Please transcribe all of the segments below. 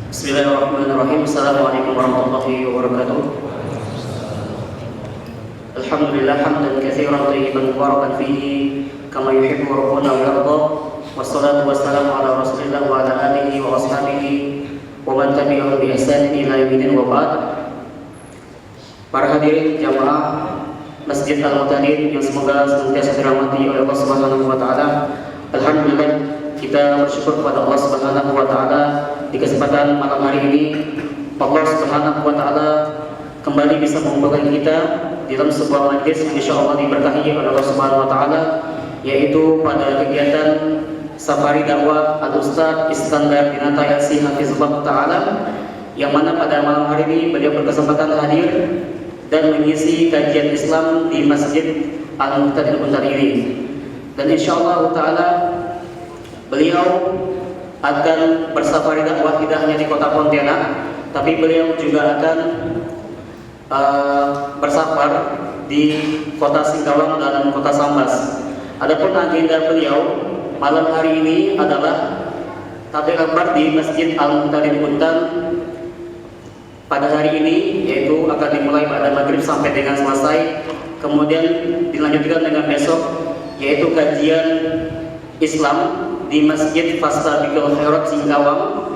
Bismillahirrahmanirrahim. Assalamualaikum warahmatullahi wabarakatuh. Alhamdulillah hamdan katsiran thayyiban mubarakan fihi kama yuhibbu rabbuna wa yarda. Wassalatu wassalamu ala Rasulillah wa ala alihi wa ashabihi wa man tabi'ahum bi ihsanin ila yaumil wa ba'd. Para hadirin jamaah Masjid Al-Mu'tadin yang semoga senantiasa dirahmati oleh Allah Subhanahu wa taala. Alhamdulillah kita bersyukur kepada Allah Subhanahu wa taala di kesempatan malam hari ini Allah Subhanahu wa taala kembali bisa mengumpulkan kita di dalam sebuah majlis yang insyaallah diberkahi oleh Allah Subhanahu wa taala, yaitu pada kegiatan Safari Dakwah Al-Ustaz Iskandar Dinata LC Hafizullah taala, yang mana pada malam hari ini beliau berkesempatan hadir dan mengisi kajian Islam di Masjid Al-Mu'tadin ini. Dan insyaallah taala beliau akan bersafari dakwah tidak hanya di kota Pontianak, tapi beliau juga akan bersafar di kota Singkawang dan kota Sambas. Adapun agenda beliau malam hari ini adalah tabligh akbar di Masjid Al-Mu'tadin Buntan pada hari ini, yaitu akan dimulai pada maghrib sampai dengan selesai. Kemudian dilanjutkan dengan besok, yaitu kajian Islam di Masjid Fastabiqul Khairat Singkawang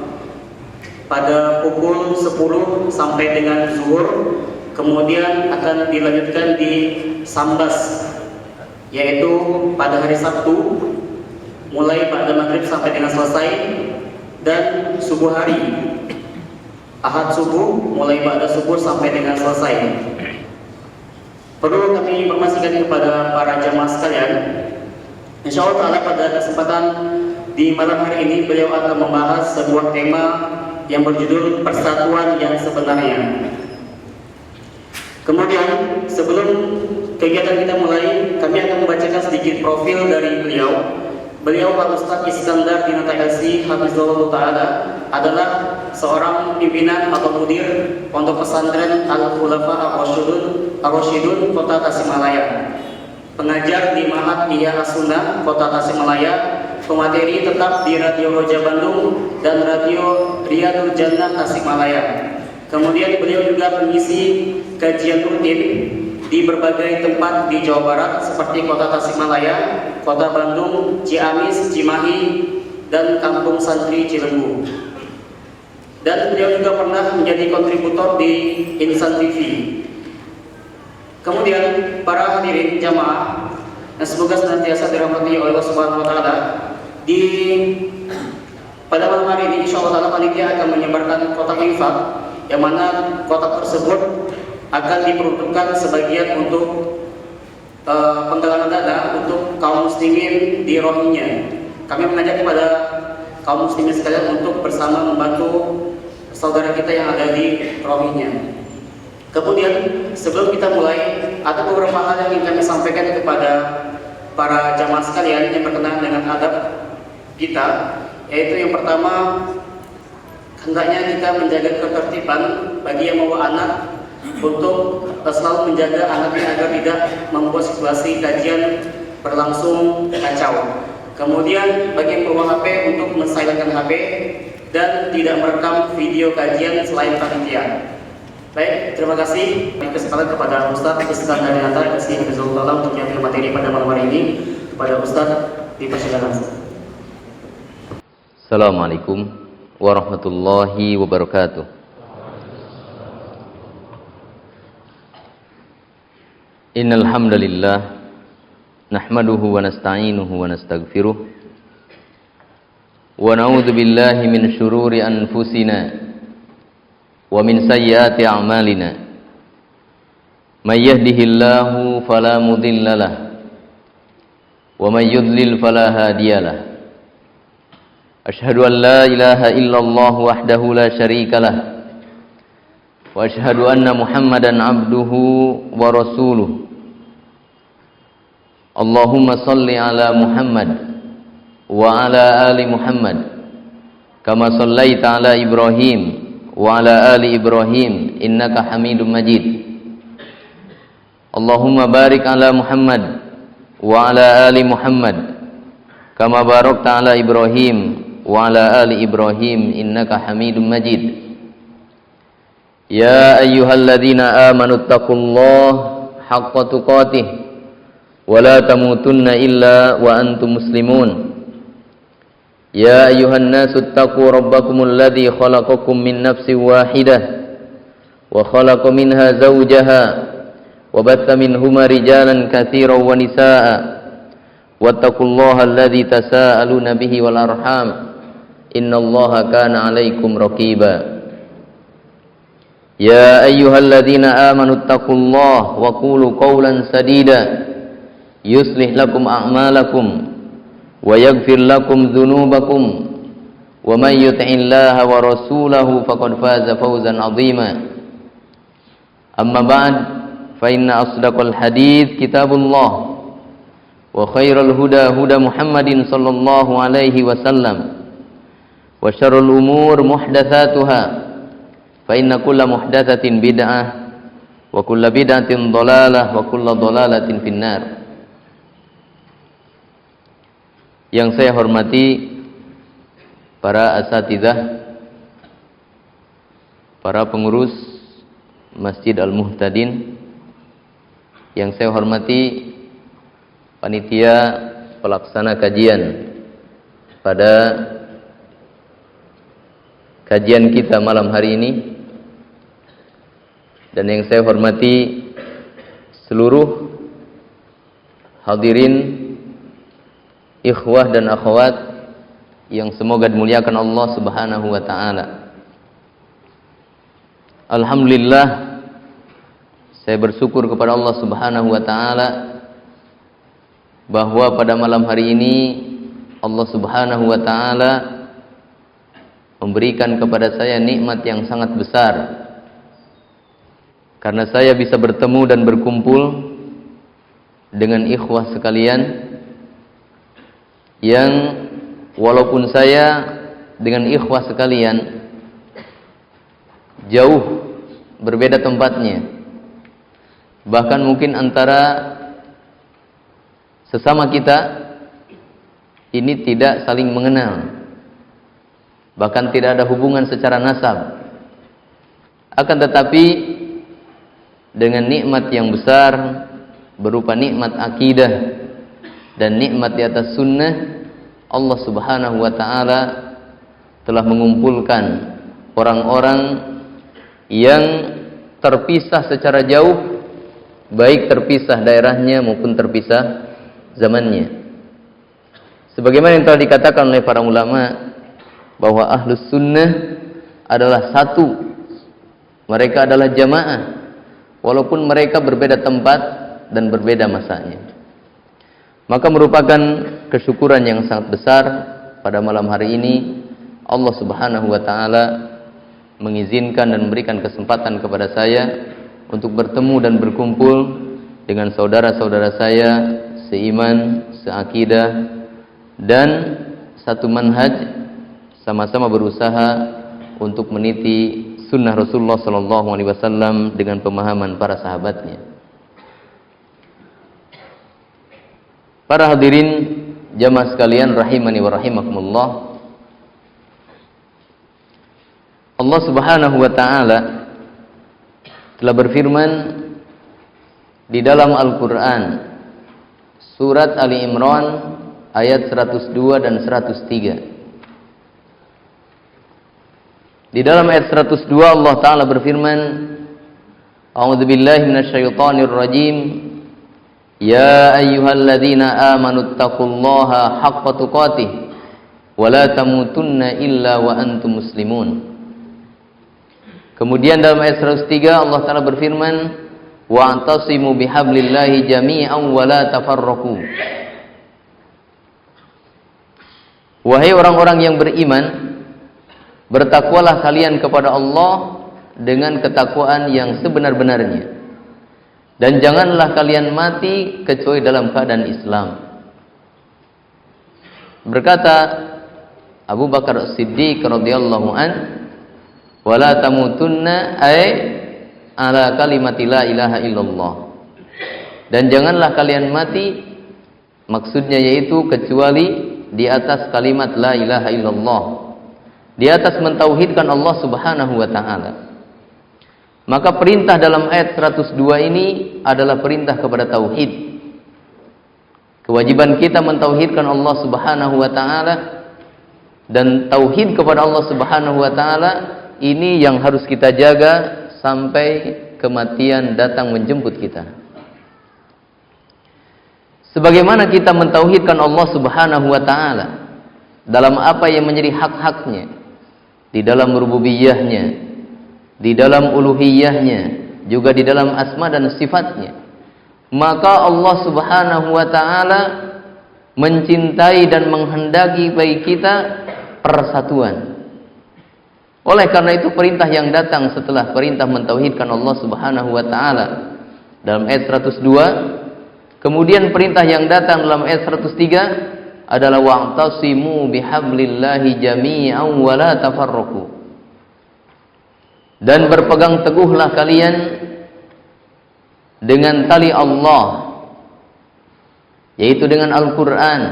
pada pukul 10 sampai dengan zuhur. Kemudian akan dilanjutkan di Sambas, yaitu pada hari Sabtu mulai pada maghrib sampai dengan selesai, dan subuh hari Ahad subuh mulai pada subuh sampai dengan selesai. Perlu kami informasikan kepada para jamaah sekalian, insyaallah ta'ala pada kesempatan di malam hari ini beliau akan membahas sebuah tema yang berjudul persatuan yang sebenarnya. Kemudian sebelum kegiatan kita mulai, kami akan membacakan sedikit profil dari beliau. Beliau Al-Ustaz Iskandar Dinata LC Hafizullah taala adalah seorang pimpinan atau mudir Pondok Pesantren Al-Khulafa Ar-Rasyidun Kota Tasikmalaya, pengajar di Ma'had Ihya As-Sunnah Kota Tasikmalaya, pemateri tetap di Radio Roja Bandung dan Radio Riyadul Jannah Tasikmalaya. Kemudian beliau juga mengisi kajian rutin di berbagai tempat di Jawa Barat seperti Kota Tasikmalaya, Kota Bandung, Ciamis, Cimahi, dan Kampung Santri Cilembu. Dan beliau juga pernah menjadi kontributor di Insan TV. Kemudian para hadirin jamaah yang semoga senantiasa dirahmati oleh Allah Subhanahu wa taala, pada malam hari ini insyaallah taala panitia akan menyebarkan kotak infak, yang mana kotak tersebut akan diperuntukkan sebagian untuk penggalangan dana untuk kaum muslimin di Rohingya. Kami mengajak kepada kaum muslimin sekalian untuk bersama membantu saudara kita yang ada di Rohingya. Kemudian sebelum kita mulai, ada beberapa hal yang ingin kami sampaikan kepada para jamaah sekalian yang berkenaan dengan adab kita, yaitu yang pertama, hendaknya kita menjaga ketertiban bagi yang membawa anak untuk selalu menjaga anaknya agar tidak membuat situasi kajian berlangsung kacau. Kemudian bagi yang membawa HP untuk mensilentkan HP dan tidak merekam video kajian selain panitia. Baik, terima kasih. Kesempatan kepada Ustaz Iskandar Dinata LC Hafizullah untuk menyampaikan materi pada malam hari ini. Kepada Ustaz dipersilakan. Assalamualaikum warahmatullahi wabarakatuh. Innal hamdalillah nahmaduhu wa nasta'inuhu wa nastaghfiruh wa na'udzu billahi min syururi anfusina wa min sayyiati a'malina. May yahdihillahu fala mudhillalah wa may yudlil fala hadiyalah. Asyhadu an la ilaha illallah wahdahu la syarikalah wa asyhadu anna Muhammadan abduhu wa rasuluh. Allahumma salli ala Muhammad wa ala ali Muhammad kama sallaita ala Ibrahim wa ala ali Ibrahim innaka Hamidum Majid. Allahumma barik ala Muhammad wa ala ali Muhammad kama barakta ala Ibrahim وعلى آل إبراهيم إنك حميد مجيد يا أيها الذين آمنوا اتقوا الله حق تقاته ولا تموتن إلا وأنتم مسلمون يا أيها الناس اتقوا ربكم الذي خلقكم من نفس واحدة وخلق منها زوجها وبث منهما رجالا كثيرا ونساء واتقوا الله الذي تساءلون به والأرحام إن الله كان عليكم رقيبا يا أيها الذين آمنوا اتقوا الله وقولوا قولا سديدا يصلح لكم أعمالكم ويغفر لكم ذنوبكم ومن يطع الله ورسوله فقد فاز فوزا عظيما أما بعد فإن أصدق الحديث كتاب الله وخير الهدى هدى محمد صلى الله عليه وسلم وشر الأمور محدثاتها فإن كل محدثة بدعة وكل بدعة ضلالة وكل ضلالة في النار. Yang saya hormati para asatidzah, para pengurus Masjid Al-Muhtadin, yang saya hormati panitia pelaksana kajian pada kajian kita malam hari ini, dan yang saya hormati seluruh hadirin, ikhwah dan akhwat yang semoga dimuliakan Allah Subhanahu wa taala. Alhamdulillah, saya bersyukur kepada Allah Subhanahu wa taala bahwa pada malam hari ini Allah Subhanahu wa taala memberikan kepada saya nikmat yang sangat besar, karena saya bisa bertemu dan berkumpul dengan ikhwah sekalian yang walaupun saya dengan ikhwah sekalian jauh berbeda tempatnya, bahkan mungkin antara sesama kita ini tidak saling mengenal, bahkan tidak ada hubungan secara nasab, akan tetapi dengan nikmat yang besar berupa nikmat akidah dan nikmat di atas sunnah, Allah Subhanahu wa taala telah mengumpulkan orang-orang yang terpisah secara jauh, baik terpisah daerahnya maupun terpisah zamannya. Sebagaimana yang telah dikatakan oleh para ulama bahwa ahlus sunnah adalah satu, mereka adalah jamaah walaupun mereka berbeda tempat dan berbeda masanya. Maka merupakan kesyukuran yang sangat besar pada malam hari ini Allah Subhanahu wa taala mengizinkan dan memberikan kesempatan kepada saya untuk bertemu dan berkumpul dengan saudara-saudara saya seiman, seakidah dan satu manhaj, sama-sama berusaha untuk meniti sunnah Rasulullah SAW dengan pemahaman para sahabatnya. Para hadirin jamaah sekalian rahimani wa rahimakumullah, Allah Subhanahu wa taala telah berfirman di dalam Al-Qur'an surat Ali Imran ayat 102 dan 103. Di dalam ayat 102 Allah taala berfirman, A'udzubillahi minasyaitonir rajim. Ya ayyuhalladzina amanu taqullaha haqqa tuqatih wa la tamutunna illa wa antum muslimun. Kemudian dalam ayat 103 Allah taala berfirman, wa'tasimu bihablillahi jami'an wa la tafarraqu. Wahai orang-orang yang beriman, bertakwalah kalian kepada Allah dengan ketakwaan yang sebenar-benarnya, dan janganlah kalian mati kecuali dalam keadaan Islam. Berkata Abu Bakar As-Siddiq radhiyallahu an, wala tamutunna ay ala kalimati la ilaha illallah. Dan janganlah kalian mati, maksudnya yaitu kecuali di atas kalimat la ilaha illallah, di atas mentauhidkan Allah Subhanahu wa taala. Maka perintah dalam ayat 102 ini adalah perintah kepada tauhid. Kewajiban kita mentauhidkan Allah Subhanahu wa taala, dan tauhid kepada Allah Subhanahu wa taala ini yang harus kita jaga sampai kematian datang menjemput kita. Sebagaimana kita mentauhidkan Allah Subhanahu wa taala dalam apa yang menjadi hak-haknya, di dalam rububiyahnya, di dalam uluhiyahnya, juga di dalam asma dan sifatnya, maka Allah Subhanahu wa taala mencintai dan menghendaki bagi kita persatuan. Oleh karena itu perintah yang datang setelah perintah mentauhidkan Allah Subhanahu wa taala dalam ayat 102, kemudian perintah yang datang dalam ayat 103 adalah wa'tasimu bihablillahi jami'an wa la tafarraqu. Dan berpegang teguhlah kalian dengan tali Allah, yaitu dengan Al-Qur'an,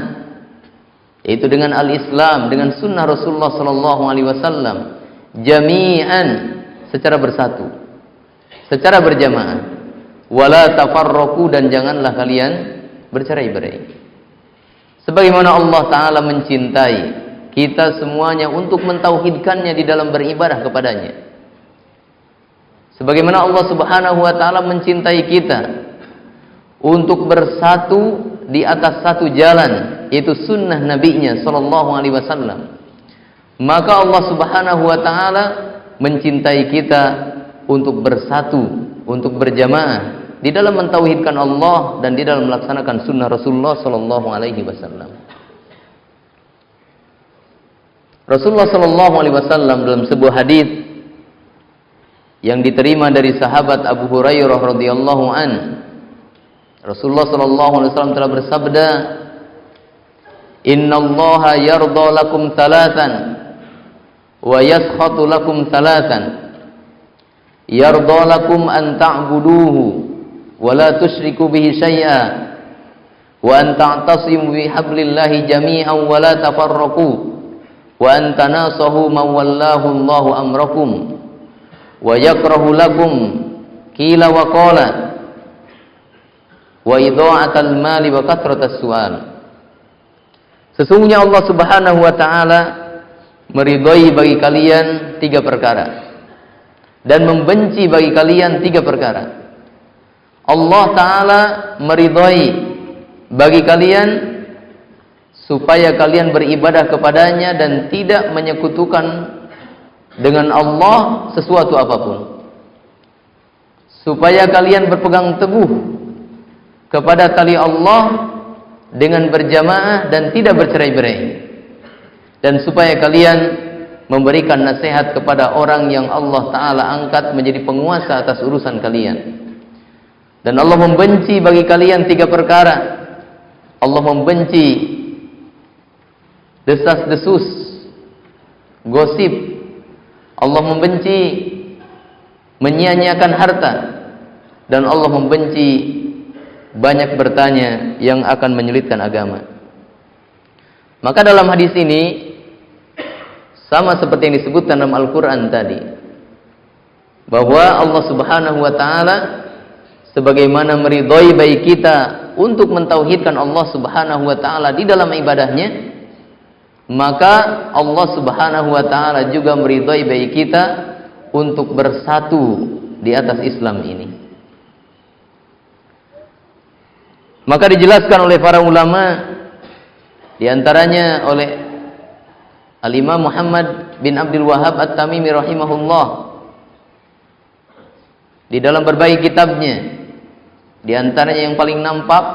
yaitu dengan Al-Islam, dengan sunnah Rasulullah sallallahu alaihi wasallam, jami'an, secara bersatu, secara berjamaah, wala tafarraqu, dan janganlah kalian bercerai-berai. Sebagaimana Allah taala mencintai kita semuanya untuk mentauhidkannya di dalam beribadah kepadanya. Sebagaimana Allah Subhanahu wa taala mencintai kita untuk bersatu di atas satu jalan, yaitu sunnah nabinya sallallahu alaihi wasallam, maka Allah Subhanahu wa taala mencintai kita untuk bersatu, untuk berjamaah di dalam mentauhidkan Allah dan di dalam melaksanakan sunnah Rasulullah sallallahu alaihi wasallam. Rasulullah sallallahu alaihi wasallam dalam sebuah hadis yang diterima dari sahabat Abu Hurairah radhiyallahu an, Rasulullah sallallahu alaihi wasallam telah bersabda, "Innallaha yardha lakum thalathan wa yaskhatu lakum thalathan. Yardha lakum an ta'buduhu wa la tusyriku bihi syai'a wa an ta'tasimu bihablillahi jami'an wa la tafarraqu wa an tanasahu man wallahu Allahu amrakum wa yakrahu lakum qila wa qala wa idha'atal mali wa kathratas su'al." Sesungguhnya Allah Subhanahu wa taala meridhai bagi kalian 3 perkara dan membenci bagi kalian 3 perkara. Allah taala meridhai bagi kalian supaya kalian beribadah kepadanya dan tidak menyekutukan dengan Allah sesuatu apapun. Supaya kalian berpegang teguh kepada tali Allah dengan berjamaah dan tidak bercerai-berai. Dan supaya kalian memberikan nasihat kepada orang yang Allah Ta'ala angkat menjadi penguasa atas urusan kalian. Dan Allah membenci bagi kalian 3 perkara. Allah membenci desas-desus, gosip. Allah membenci menyia-nyiakan harta. Dan Allah membenci banyak bertanya yang akan menyulitkan agama. Maka dalam hadis ini sama seperti yang disebutkan dalam Al-Quran tadi, bahwa Allah Subhanahu wa ta'ala sebagaimana meridhai bagi kita untuk mentauhidkan Allah Subhanahu wa ta'ala di dalam ibadahnya, maka Allah Subhanahu wa ta'ala juga meridhai bagi kita untuk bersatu di atas Islam ini. Maka dijelaskan oleh para ulama, di antaranya oleh Al-Imam Muhammad bin Abdul Wahhab At-Tamimi rahimahullah di dalam berbagai kitabnya, di antaranya yang paling nampak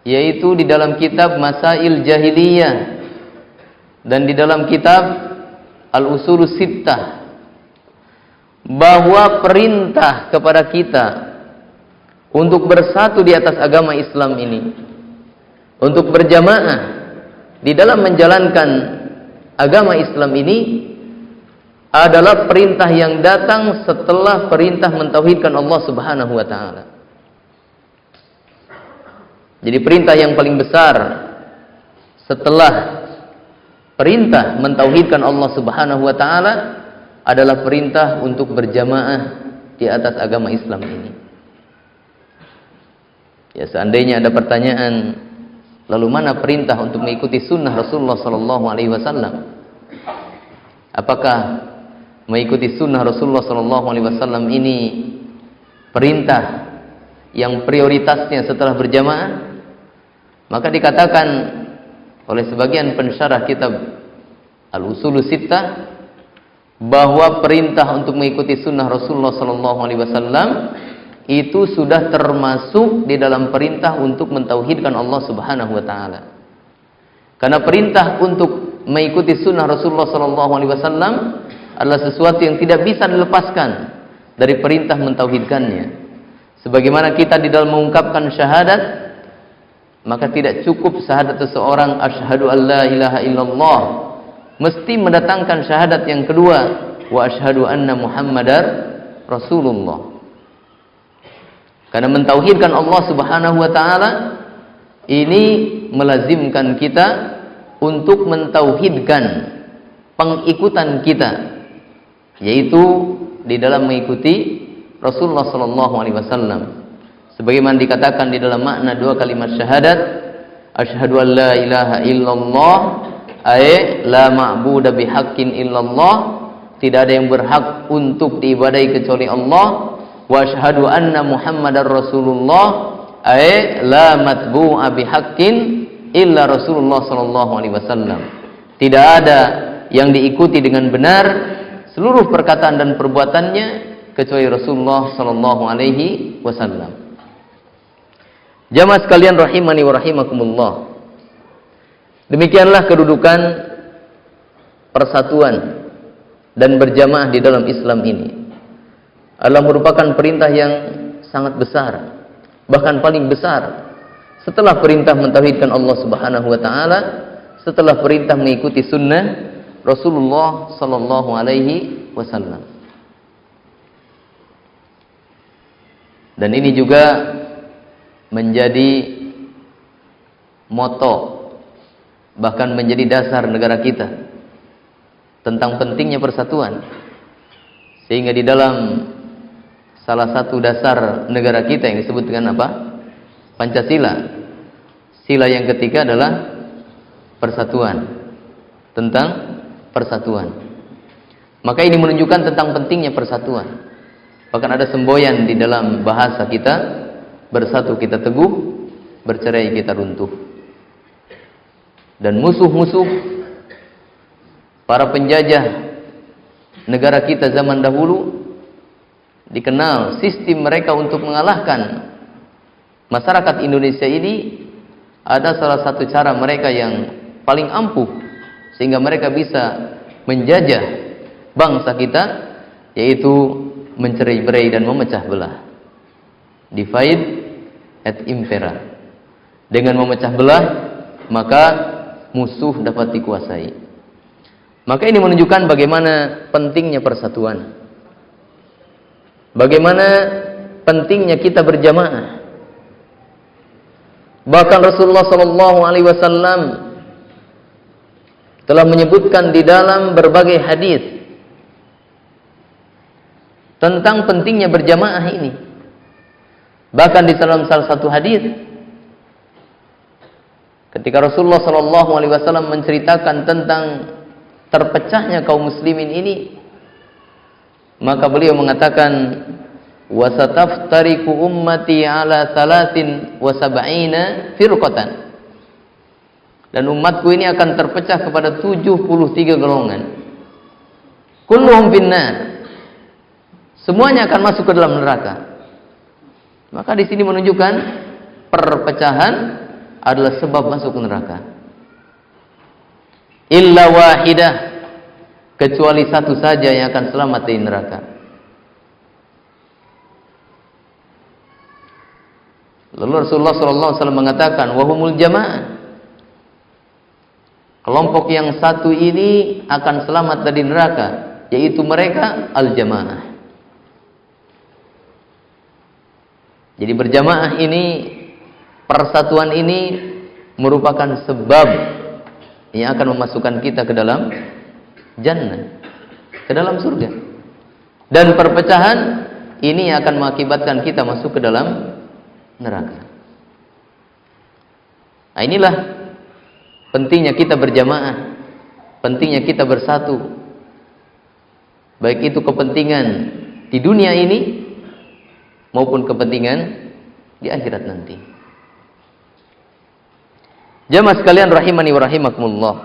yaitu di dalam kitab Masail Jahiliyah dan di dalam kitab Al-Usulus Sittah, bahwa perintah kepada kita untuk bersatu di atas agama Islam ini, untuk berjamaah di dalam menjalankan agama Islam ini, adalah perintah yang datang setelah perintah mentauhidkan Allah Subhanahu wa taala. Jadi perintah yang paling besar setelah perintah mentauhidkan Allah Subhanahu wa taala adalah perintah untuk berjamaah di atas agama Islam ini. Ya, seandainya ada pertanyaan, lalu mana perintah untuk mengikuti sunnah Rasulullah sallallahu alaihi wasallam? Apakah mengikuti sunnah Rasulullah sallallahu alaihi wasallam ini perintah yang prioritasnya setelah berjamaah? Maka dikatakan oleh sebagian pensyarah kitab Al-Usulus Sittah bahwa perintah untuk mengikuti sunnah Rasulullah sallallahu alaihi wasallam itu sudah termasuk di dalam perintah untuk mentauhidkan Allah Subhanahu wa taala. Karena perintah untuk mengikuti sunnah Rasulullah sallallahu alaihi wasallam adalah sesuatu yang tidak bisa dilepaskan dari perintah mentauhidkannya. Sebagaimana kita di dalam mengungkapkan syahadat, maka tidak cukup syahadat seseorang asyhadu an la ilaha illallah, mesti mendatangkan syahadat yang kedua, wa asyhadu anna Muhammadar Rasulullah. Karena mentauhidkan Allah Subhanahu wa taala ini melazimkan kita untuk mentauhidkan pengikutan kita, yaitu di dalam mengikuti Rasulullah sallallahu alaihi wasallam. Sebagaimana dikatakan di dalam makna dua kalimat syahadat, asyhadu an la ilaha illallah, ay la ma'budu bihaqqin illallah, tidak ada yang berhak untuk diibadahi kecuali Allah, wa asyhadu anna Muhammadar Rasulullah, ay la matbu'a bihaqqin illa Rasulullah sallallahu alaihi wasallam. Tidak ada yang diikuti dengan benar seluruh perkataan dan perbuatannya kecuali Rasulullah sallallahu alaihi wasallam. Jamaah sekalian rahimani wa rahimakumullah. Demikianlah kedudukan persatuan dan berjamaah di dalam Islam ini. Adalah merupakan perintah yang sangat besar, bahkan paling besar setelah perintah mentauhidkan Allah Subhanahu wa taala, setelah perintah mengikuti sunnah Rasulullah sallallahu alaihi wasallam. Dan ini juga menjadi moto, bahkan menjadi dasar negara kita tentang pentingnya persatuan. Sehingga di dalam salah satu dasar negara kita yang disebut dengan apa? Pancasila. Sila yang ketiga adalah persatuan. Tentang persatuan. Maka ini menunjukkan tentang pentingnya persatuan. Bahkan ada semboyan di dalam bahasa kita, bersatu kita teguh, bercerai kita runtuh. Dan musuh-musuh para penjajah negara kita zaman dahulu dikenal sistem mereka untuk mengalahkan masyarakat Indonesia ini. Ada salah satu cara mereka yang paling ampuh sehingga mereka bisa menjajah bangsa kita, yaitu mencerai-berai dan memecah belah. Divide et impera. Dengan memecah belah maka musuh dapat dikuasai. Maka ini menunjukkan bagaimana pentingnya persatuan, bagaimana pentingnya kita berjamaah. Bahkan Rasulullah sallallahu alaihi wasallam telah menyebutkan di dalam berbagai hadis tentang pentingnya berjamaah ini. Bahkan di dalam salah satu hadis, ketika Rasulullah sallallahu alaihi wasallam menceritakan tentang terpecahnya kaum muslimin ini, maka beliau mengatakan, wasataftariku ummati ala 73 firqatan, dan umatku ini akan terpecah kepada 73 golongan, kulluhum finnar, semuanya akan masuk ke dalam neraka. Maka di sini menunjukkan perpecahan adalah sebab masuk ke neraka. Illa wahidah, kecuali satu saja yang akan selamat dari neraka. Lalu Rasulullah SAW mengatakan, wahumul jamaah, kelompok yang satu ini akan selamat dari neraka, yaitu mereka al-jamaah. Jadi berjamaah ini, persatuan ini merupakan sebab yang akan memasukkan kita ke dalam jannah, ke dalam surga. Dan perpecahan ini akan mengakibatkan kita masuk ke dalam neraka. Nah, inilah pentingnya kita berjamaah, pentingnya kita bersatu. Baik itu kepentingan di dunia ini maupun kepentingan di akhirat nanti. Jamaah sekalian rahimani wa rahimakumullah.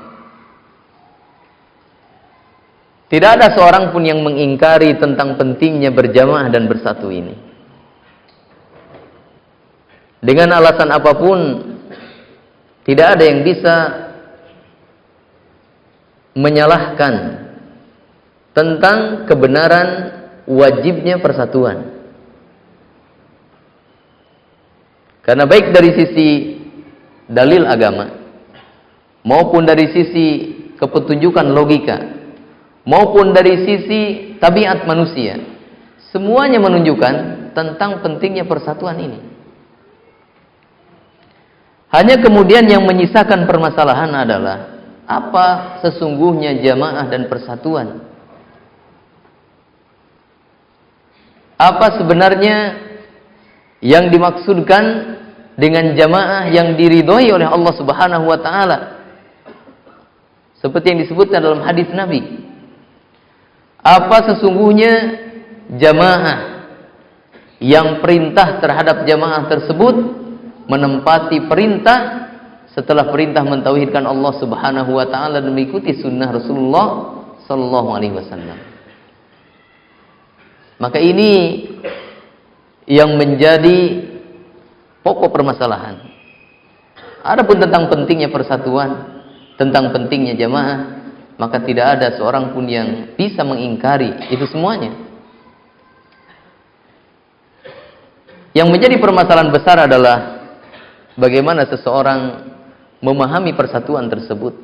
Tidak ada seorang pun yang mengingkari tentang pentingnya berjamaah dan bersatu ini. Dengan alasan apapun, tidak ada yang bisa menyalahkan tentang kebenaran wajibnya persatuan. Karena baik dari sisi dalil agama maupun dari sisi kepetunjukan logika maupun dari sisi tabiat manusia, semuanya menunjukkan tentang pentingnya persatuan ini. Hanya kemudian yang menyisakan permasalahan adalah apa sesungguhnya jamaah dan persatuan. Apa sebenarnya yang dimaksudkan dengan jamaah yang diridhoi oleh Allah Subhanahu wa taala? Seperti yang disebutkan dalam hadis Nabi. Apa sesungguhnya jamaah yang perintah terhadap jamaah tersebut menempati perintah setelah perintah mentauhidkan Allah Subhanahu wa taala dan mengikuti sunnah Rasulullah sallallahu alaihi wasallam. Maka ini yang menjadi pokok permasalahan. Adapun tentang pentingnya persatuan, tentang pentingnya jamaah, maka tidak ada seorang pun yang bisa mengingkari itu semuanya. Yang menjadi permasalahan besar adalah bagaimana seseorang memahami persatuan tersebut.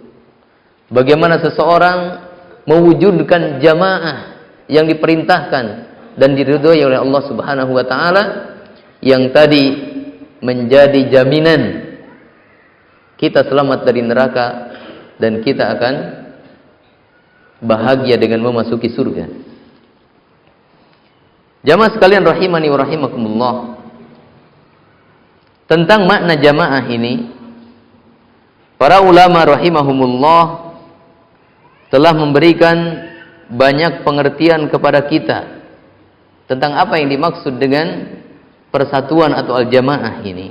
Bagaimana seseorang mewujudkan jamaah yang diperintahkan dan diridhoi oleh Allah Subhanahu wa taala, yang tadi menjadi jaminan kita selamat dari neraka dan kita akan bahagia dengan memasuki surga. Jamaah sekalian rahimani wa rahimakumullah, tentang makna jamaah ini para ulama rahimahumullah telah memberikan banyak pengertian kepada kita tentang apa yang dimaksud dengan persatuan atau al-jamaah ini.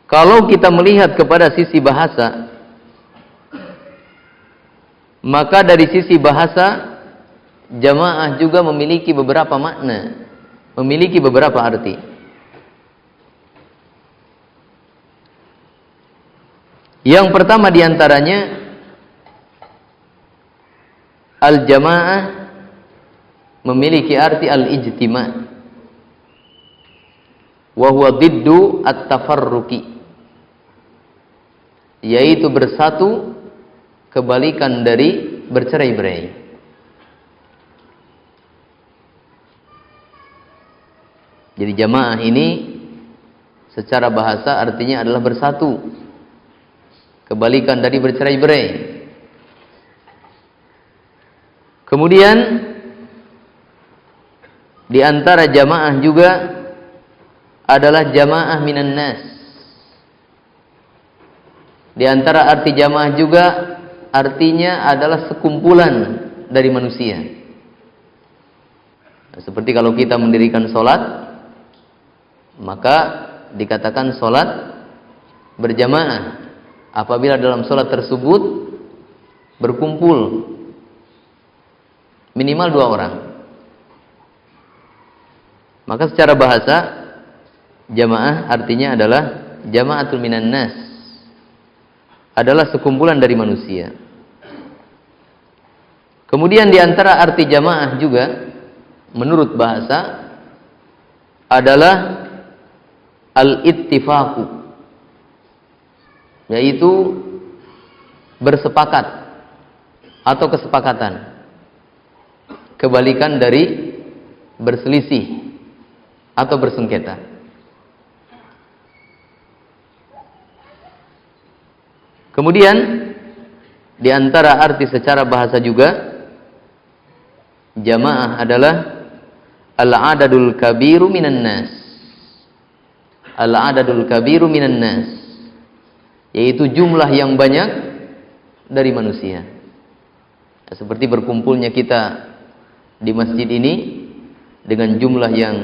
Kalau kita melihat kepada sisi bahasa, maka dari sisi bahasa jamaah juga memiliki beberapa makna, memiliki beberapa arti. Yang pertama diantaranya, al-jamaah memiliki arti al-ijtima' wa huwa diddu at-tafarruqi, yaitu bersatu kebalikan dari bercerai-berai. Jadi jamaah ini secara bahasa artinya adalah bersatu, kebalikan dari bercerai-berai. Kemudian di antara jamaah juga adalah jamaah minan nas. Di antara arti jamaah juga artinya adalah sekumpulan dari manusia. Seperti kalau kita mendirikan sholat, maka dikatakan sholat berjamaah apabila dalam sholat tersebut berkumpul minimal 2 orang. Maka secara bahasa jamaah artinya adalah jama'atul minan nas, adalah sekumpulan dari manusia. Kemudian di antara arti jamaah juga menurut bahasa adalah al-ittifaqu, yaitu bersepakat atau kesepakatan, kebalikan dari berselisih atau bersengketa. Kemudian di antara arti secara bahasa juga, jamaah adalah al-adadul kabiru minan nas. Al-adadul kabiru minan nas, yaitu jumlah yang banyak dari manusia. Seperti berkumpulnya kita di masjid ini dengan jumlah yang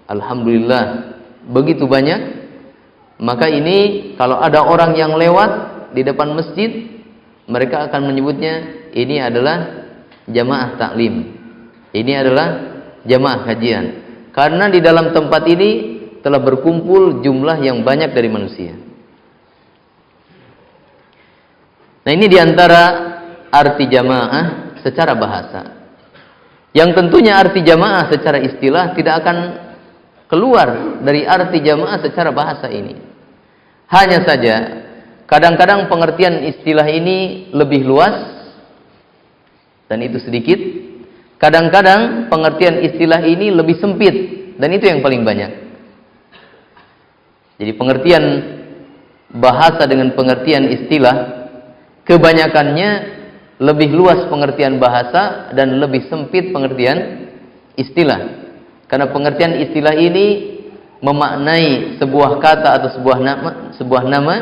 alhamdulillah begitu banyak, maka ini kalau ada orang yang lewat di depan masjid, mereka akan menyebutnya ini adalah jamaah taklim, ini adalah jamaah kajian, karena di dalam tempat ini telah berkumpul jumlah yang banyak dari manusia. Nah, ini diantara arti jamaah secara bahasa. Yang tentunya arti jamaah secara istilah tidak akan keluar dari arti jamaah secara bahasa ini. Hanya saja kadang-kadang pengertian istilah ini lebih luas dan itu sedikit. Kadang-kadang pengertian istilah ini lebih sempit dan itu yang paling banyak. Jadi pengertian bahasa dengan pengertian istilah kebanyakannya lebih luas pengertian bahasa dan lebih sempit pengertian istilah. Karena pengertian istilah ini memaknai sebuah kata atau sebuah nama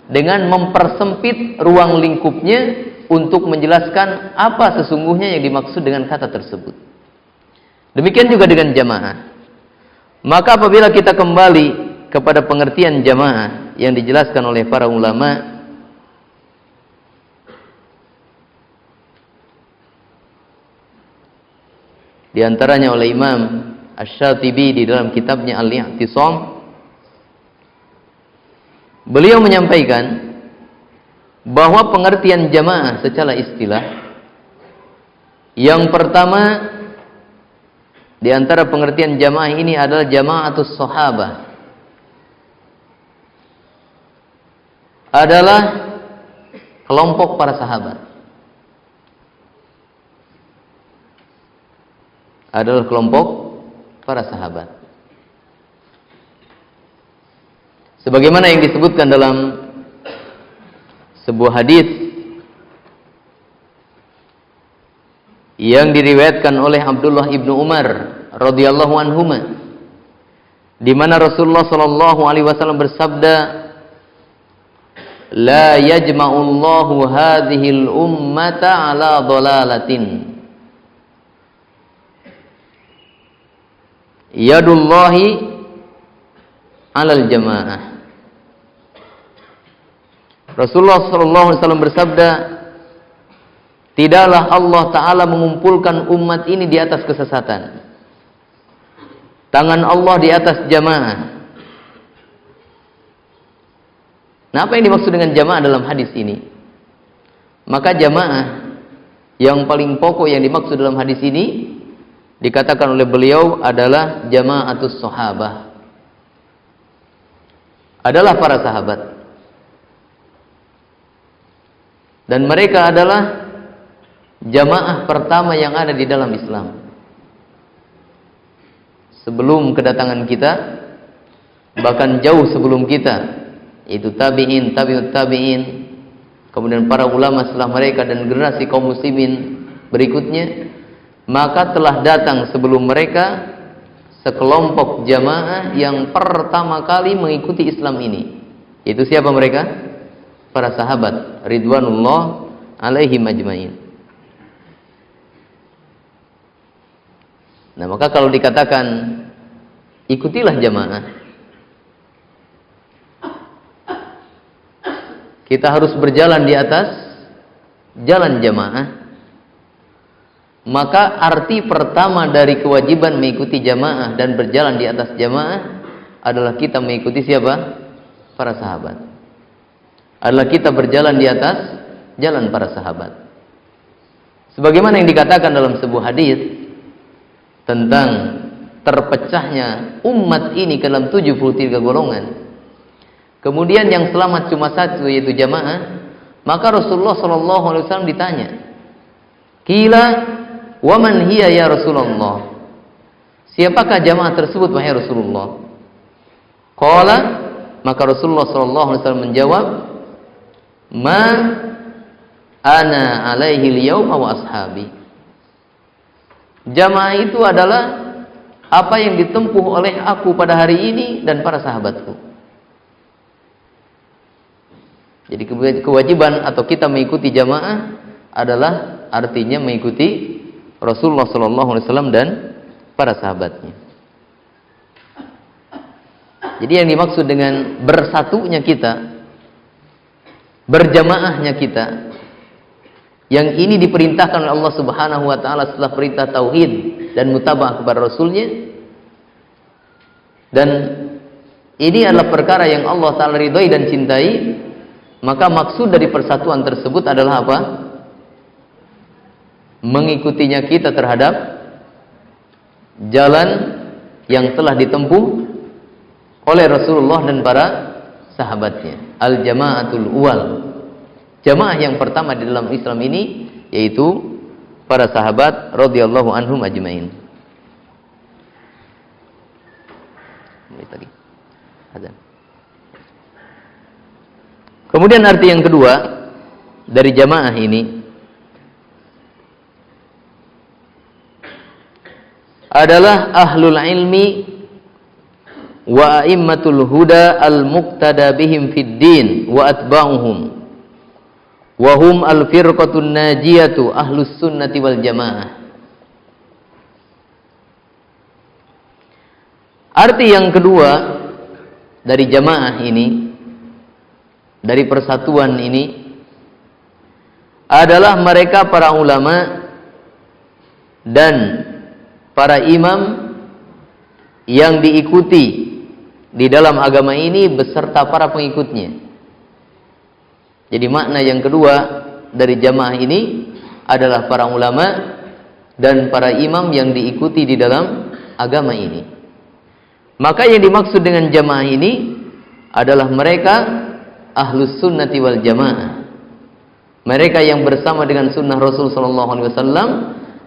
dengan mempersempit ruang lingkupnya untuk menjelaskan apa sesungguhnya yang dimaksud dengan kata tersebut. Demikian juga dengan jamaah. Maka apabila kita kembali kepada pengertian jamaah yang dijelaskan oleh para ulama, di antaranya oleh Imam Asy-Syatibi di dalam kitabnya Al-I'tisam, beliau menyampaikan bahwa pengertian jamaah secara istilah, yang pertama di antara pengertian jamaah ini adalah jama'atus sahabah, adalah kelompok para sahabat. Adalah kelompok para sahabat. Sebagaimana yang disebutkan dalam sebuah hadis yang diriwayatkan oleh Abdullah ibnu Umar radhiyallahu anhuma, di mana Rasulullah sallallahu alaihi wasallam bersabda, "La yajma'u Allahu hadhihi al-ummata 'ala dhalalatin. Yadullahi 'alal jamaah." Rasulullah sallallahu alaihi wasallam bersabda, tidaklah Allah Ta'ala mengumpulkan umat ini di atas kesesatan. Tangan Allah di atas jamaah. Nah, apa yang dimaksud dengan jamaah dalam hadis ini? Maka jamaah yang paling pokok yang dimaksud dalam hadis ini dikatakan oleh beliau adalah jama'atus sahabah, adalah para sahabat. Dan mereka adalah jamaah pertama yang ada di dalam Islam. Sebelum kedatangan kita, bahkan jauh sebelum kita, yaitu tabi'in, tabi'ut tabi'in, kemudian para ulama setelah mereka dan generasi kaum muslimin berikutnya, maka telah datang sebelum mereka sekelompok jamaah yang pertama kali mengikuti Islam ini. Yaitu siapa mereka? Para sahabat ridwanullah alaihim ajmain. Nah, maka kalau dikatakan ikutilah jamaah, kita harus berjalan di atas jalan jamaah. Maka arti pertama dari kewajiban mengikuti jamaah dan berjalan di atas jamaah adalah kita mengikuti siapa? Para sahabat. Adalah kita berjalan di atas jalan para sahabat. Sebagaimana yang dikatakan dalam sebuah hadis tentang terpecahnya umat ini ke dalam 73 golongan. Kemudian yang selamat cuma satu, yaitu jamaah. Maka Rasulullah SAW ditanya, "Qila wa man hiya ya Rasulullah?" Siapakah jamaah tersebut wahai Rasulullah? Qala, maka Rasulullah SAW menjawab, ma ana alaihi al-yauma wa ashabi. Jamaah itu adalah apa yang ditempuh oleh aku pada hari ini dan para sahabatku. Jadi kewajiban atau kita mengikuti jamaah adalah artinya mengikuti Rasulullah SAW dan para sahabatnya. Jadi yang dimaksud dengan bersatunya kita, berjamaahnya kita, yang ini diperintahkan oleh Allah Subhanahu wa taala setelah perintah tauhid dan mutaba'ah kepada Rasulnya, dan ini adalah perkara yang Allah taala ridhai dan cintai, maka maksud dari persatuan tersebut adalah apa? Mengikutinya kita terhadap jalan yang telah ditempuh oleh Rasulullah dan para sahabatnya. Al-jama'atul uwal, jamaah yang pertama di dalam Islam ini yaitu para sahabat radhiyallahu anhum ajmain. Kemudian arti yang kedua dari jamaah ini adalah ahlul ilmi wa a'immatul huda al-muqtada bihim fid din wa atba'uhum wa hum al-firqatun najiyatu ahlus sunnati wal jamaah. Arti yang kedua dari jamaah ini, dari persatuan ini, adalah mereka para ulama dan para imam yang diikuti di dalam agama ini beserta para pengikutnya. Jadi makna yang kedua dari jamaah ini adalah para ulama dan para imam yang diikuti di dalam agama ini. Maka yang dimaksud dengan jamaah ini adalah mereka ahlus sunnati wal jamaah, mereka yang bersama dengan sunnah Rasul sallallahu alaihi wasallam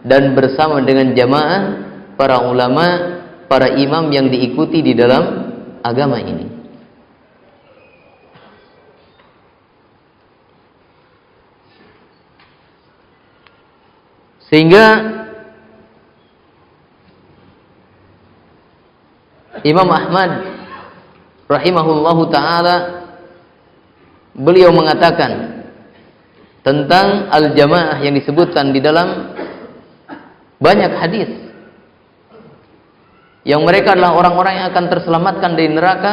dan bersama dengan jamaah para ulama, para imam yang diikuti di dalam agama ini. Sehingga Imam Ahmad rahimahullahu ta'ala beliau mengatakan tentang al-jamaah yang disebutkan di dalam banyak hadis, yang mereka adalah orang-orang yang akan terselamatkan dari neraka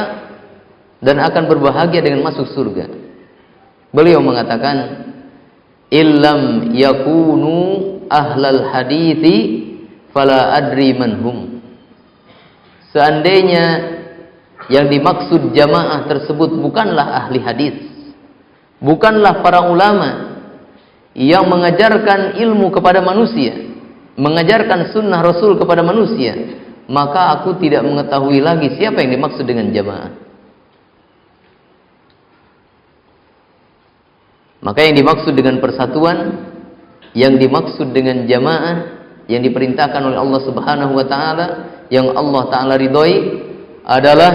dan akan berbahagia dengan masuk surga. Beliau mengatakan illam yakunu ahlal hadithi fala adri manhum. Seandainya yang dimaksud jamaah tersebut bukanlah ahli hadis, bukanlah para ulama yang mengajarkan ilmu kepada manusia, mengajarkan sunnah Rasul kepada manusia, maka aku tidak mengetahui lagi siapa yang dimaksud dengan jamaah. Maka yang dimaksud dengan persatuan, yang dimaksud dengan jamaah yang diperintahkan oleh Allah Subhanahu wa taala, yang Allah taala ridhoi, adalah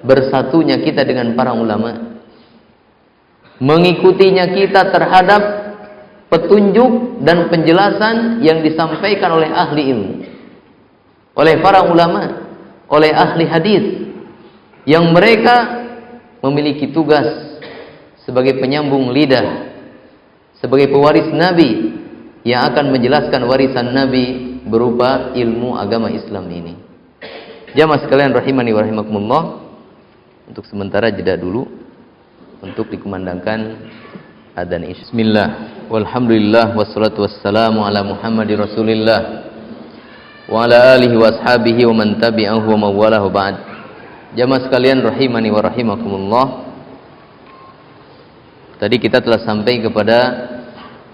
bersatunya kita dengan para ulama, mengikutinya kita terhadap petunjuk dan penjelasan yang disampaikan oleh ahli ilmu, oleh para ulama, oleh ahli hadis, yang mereka memiliki tugas sebagai penyambung lidah, sebagai pewaris Nabi yang akan menjelaskan warisan Nabi berupa ilmu agama Islam ini. Jamaah sekalian rahimani wa rahimakumullah, untuk sementara jeda dulu untuk dikumandangkan adzan isya. Bismillah, walhamdulillah, wassalatu wassalamu ala Muhammadir Rasulillah wa ala alihi wa ashabihi wa man tabi'ahu wa mawalahu ba'd. Jamaah sekalian rahimani wa rahimakumullah, tadi kita telah sampai kepada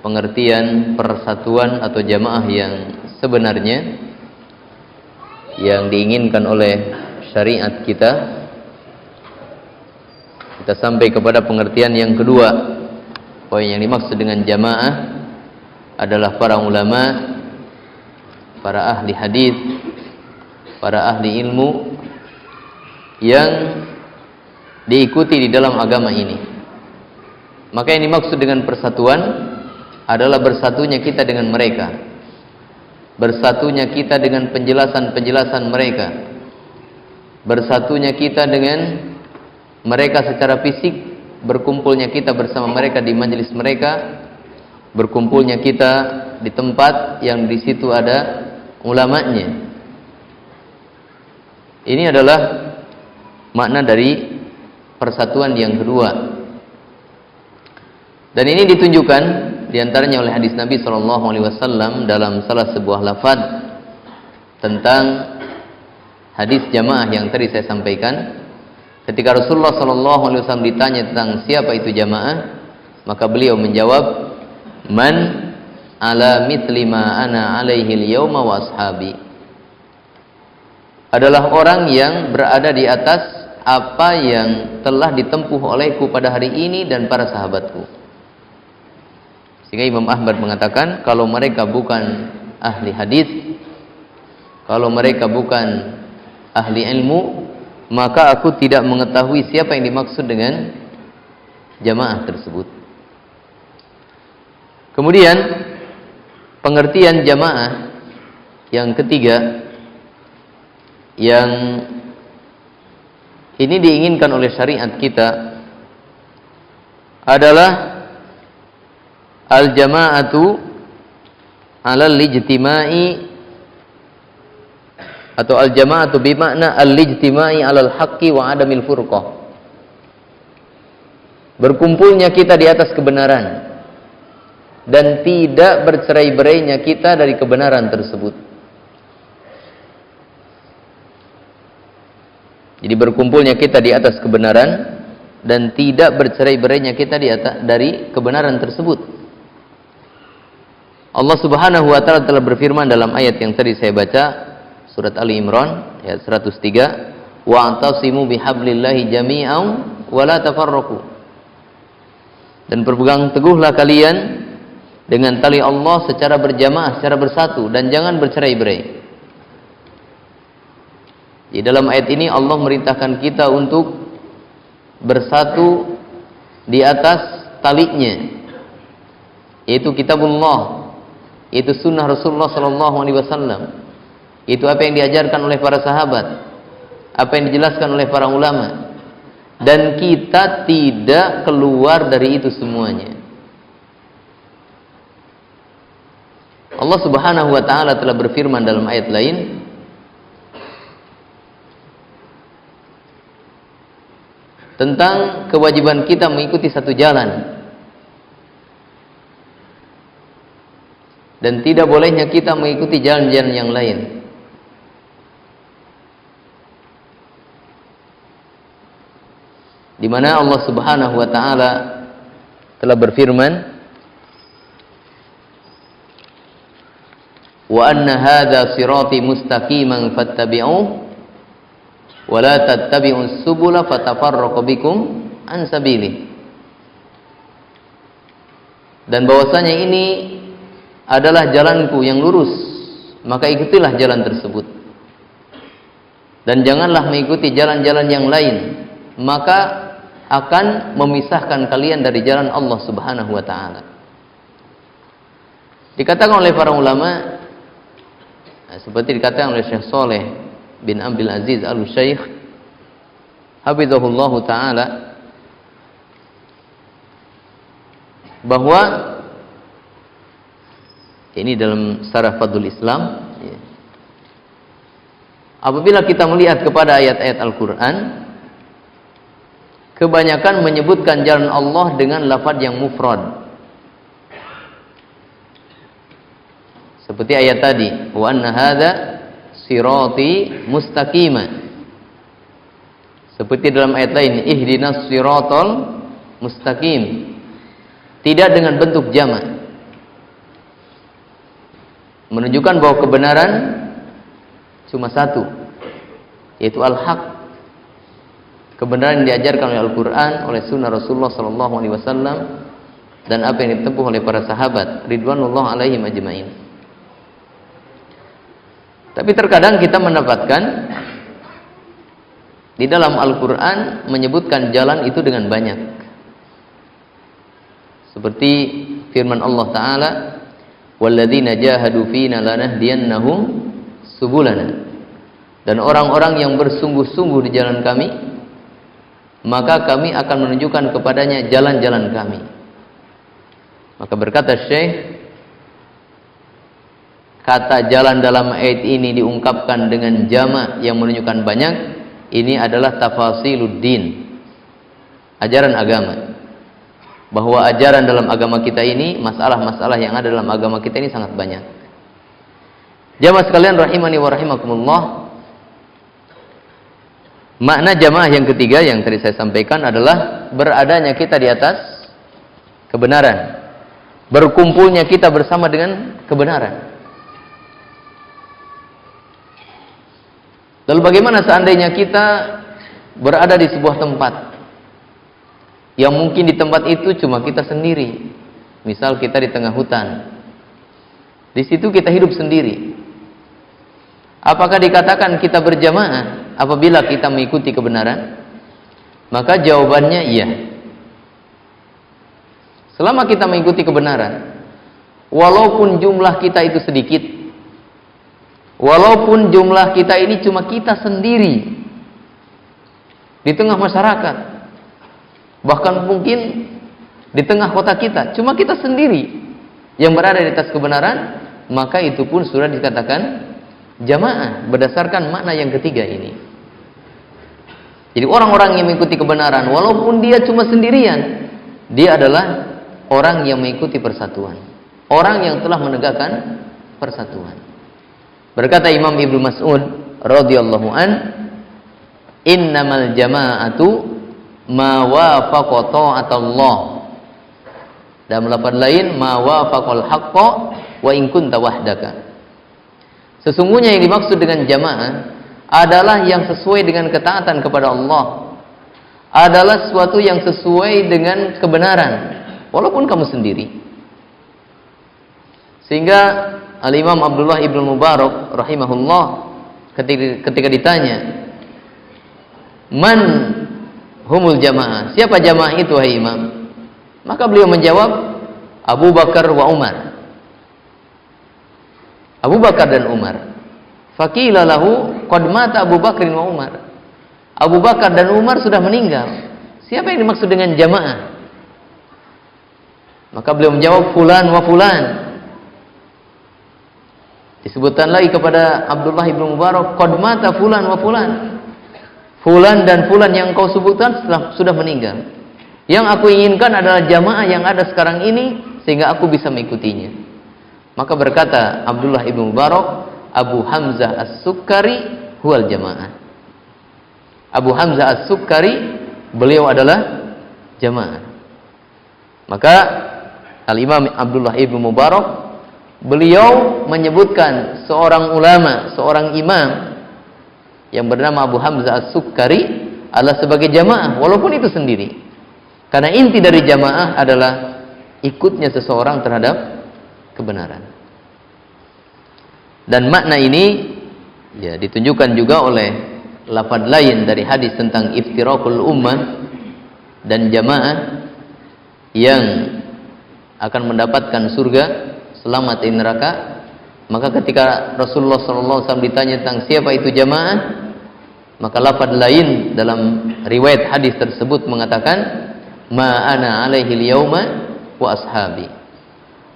pengertian persatuan atau jamaah yang sebenarnya yang diinginkan oleh syariat kita. Kita sampai kepada pengertian yang kedua, poin yang dimaksud dengan jamaah adalah para ulama, para ahli hadis, para ahli ilmu yang diikuti di dalam agama ini. Maka yang dimaksud dengan persatuan adalah bersatunya kita dengan mereka, bersatunya kita dengan penjelasan-penjelasan mereka, bersatunya kita dengan mereka secara fisik, berkumpulnya kita bersama mereka di majelis mereka, berkumpulnya kita di tempat yang di situ ada ulamanya. Ini adalah makna dari persatuan yang kedua. Dan ini ditunjukkan diantaranya oleh hadis Nabi SAW dalam salah sebuah lafaz tentang hadis jamaah yang tadi saya sampaikan. Ketika Rasulullah SAW ditanya tentang siapa itu jamaah, maka beliau menjawab, man ala mithli ma ana alaihi al-yawma wa ashabi. Adalah orang yang berada di atas apa yang telah ditempuh olehku pada hari ini dan para sahabatku. Sehingga Imam Ahmad mengatakan, kalau mereka bukan ahli hadis, kalau mereka bukan ahli ilmu, maka aku tidak mengetahui siapa yang dimaksud dengan jamaah tersebut. Kemudian pengertian jamaah yang ketiga yang ini diinginkan oleh syariat kita adalah al-jama'atu alal ijtima'i, atau al-jama'atu bimakna al-ijtima'i alal haqqi wa adamil furqah. Berkumpulnya kita di atas kebenaran dan tidak bercerai-berainya kita dari kebenaran tersebut. Jadi berkumpulnya kita di atas kebenaran dan tidak bercerai-berainya kita dari kebenaran tersebut. Allah Subhanahu wa taala telah berfirman dalam ayat yang tadi saya baca, surat Ali Imran ayat 103, wa'tasimu bihablillahi jami'an wa la tafarraqu. Dan berpegang teguhlah kalian dengan tali Allah secara berjamaah, secara bersatu, dan jangan bercerai-berai. Di dalam ayat ini Allah merintahkan kita untuk bersatu di atas talinya, yaitu kitabullah, itu sunnah Rasulullah SAW, itu apa yang diajarkan oleh para sahabat, apa yang dijelaskan oleh para ulama, dan kita tidak keluar dari itu semuanya. Allah Subhanahu wa taala telah berfirman dalam ayat lain, tentang kewajiban kita mengikuti satu jalan dan tidak bolehnya kita mengikuti jalan-jalan yang lain. Di mana Allah Subhanahu wa taala telah berfirman, wa anna hadza sirati mustaqiman fattabi'uhu wa la tattabi'us subula fatafarraqu bikum an sabilihi. Dan bahwasanya ini adalah jalanku yang lurus, maka ikutilah jalan tersebut. Dan janganlah mengikuti jalan-jalan yang lain, maka akan memisahkan kalian dari jalan Allah Subhanahu wa taala. Dikatakan oleh para ulama, seperti dikatakan oleh Syekh Saleh bin Abdul Aziz Al-Syaikh hafizahullah taala, bahwa ini dalam Syarah Fadlul Islam, apabila kita melihat kepada ayat-ayat Al-Quran, kebanyakan menyebutkan jalan Allah dengan lafaz yang mufrad, seperti ayat tadi, wa anna hadza sirati mustaqima. Seperti dalam ayat lain, ihdinas siratal mustaqim, tidak dengan bentuk jamak, menunjukkan bahwa kebenaran cuma satu, yaitu al-haq, kebenaran yang diajarkan oleh Al-Quran, oleh sunnah Rasulullah SAW, dan apa yang ditempuh oleh para sahabat ridwanullah alaihim ajma'in. Tapi terkadang kita mendapatkan di dalam Al-Quran menyebutkan jalan itu dengan banyak. Seperti firman Allah Ta'ala, walladzina jahadu fina lanahdiyannahum subulana. Dan orang-orang yang bersungguh-sungguh di jalan kami, maka kami akan menunjukkan kepadanya jalan-jalan kami. Maka berkata Syekh, kata jalan dalam ayat ini diungkapkan dengan jama' yang menunjukkan banyak. Ini adalah tafasiluddin, ajaran agama. Bahwa ajaran dalam agama kita ini, masalah-masalah yang ada dalam agama kita ini sangat banyak. Jamaah sekalian rahimani wa rahimakumullah, makna jamaah yang ketiga yang tadi saya sampaikan adalah beradanya kita di atas kebenaran, berkumpulnya kita bersama dengan kebenaran. Lalu bagaimana seandainya kita berada di sebuah tempat yang mungkin di tempat itu cuma kita sendiri? Misal kita di tengah hutan, di situ kita hidup sendiri. Apakah dikatakan kita berjamaah apabila kita mengikuti kebenaran? Maka jawabannya iya. Selama kita mengikuti kebenaran, walaupun jumlah kita itu sedikit, walaupun jumlah kita ini cuma kita sendiri di tengah masyarakat, bahkan mungkin di tengah kota kita, cuma kita sendiri yang berada di atas kebenaran, maka itu pun sudah dikatakan jamaah berdasarkan makna yang ketiga ini. Jadi orang-orang yang mengikuti kebenaran, walaupun dia cuma sendirian, dia adalah orang yang mengikuti persatuan, orang yang telah menegakkan persatuan. Berkata Imam Ibnu Mas'ud radhiyallahu an, innamal jama'atu ma wafaqa ta'atallah. Dalam lafaz lain, ma wafaqal haqqa wa in kunta wahdaka. Sesungguhnya yang dimaksud dengan jamaah adalah yang sesuai dengan ketaatan kepada Allah, adalah sesuatu yang sesuai dengan kebenaran walaupun kamu sendiri. Sehingga Al-Imam Abdullah ibn Mubarak rahimahullah ketika ditanya, man humul jamaah, siapa jamaah itu wahai imam? Maka beliau menjawab, Abu Bakar wa Umar. Abu Bakar dan Umar. Faqila lahu qad mata Abu Bakrin wa Umar. Abu Bakar dan Umar sudah meninggal. Siapa yang dimaksud dengan jamaah? Maka beliau menjawab, fulan wa fulan. Disebutkan lagi kepada Abdullah ibn Mubarak, qad mata fulan wa fulan. Fulan dan fulan yang kau sebutkan sudah meninggal. Yang aku inginkan adalah jamaah yang ada sekarang ini sehingga aku bisa mengikutinya. Maka berkata Abdullah ibn Mubarak, Abu Hamzah As-Sukkari huwal jamaah. Abu Hamzah As-Sukkari, beliau adalah jamaah. Maka Al-Imam Abdullah ibn Mubarak, beliau menyebutkan seorang ulama, seorang imam yang bernama Abu Hamzah As-Sukkari adalah sebagai jamaah walaupun itu sendiri. Karena inti dari jamaah adalah ikutnya seseorang terhadap kebenaran. Dan makna ini ya ditunjukkan juga oleh lafaz lain dari hadis tentang iftirakul ummah dan jamaah yang akan mendapatkan surga, selamat dari neraka. Maka ketika Rasulullah SAW ditanya tentang siapa itu jamaah, maka lafaz lain dalam riwayat hadis tersebut mengatakan, ma ana alaihi al-yauma wa ashabi,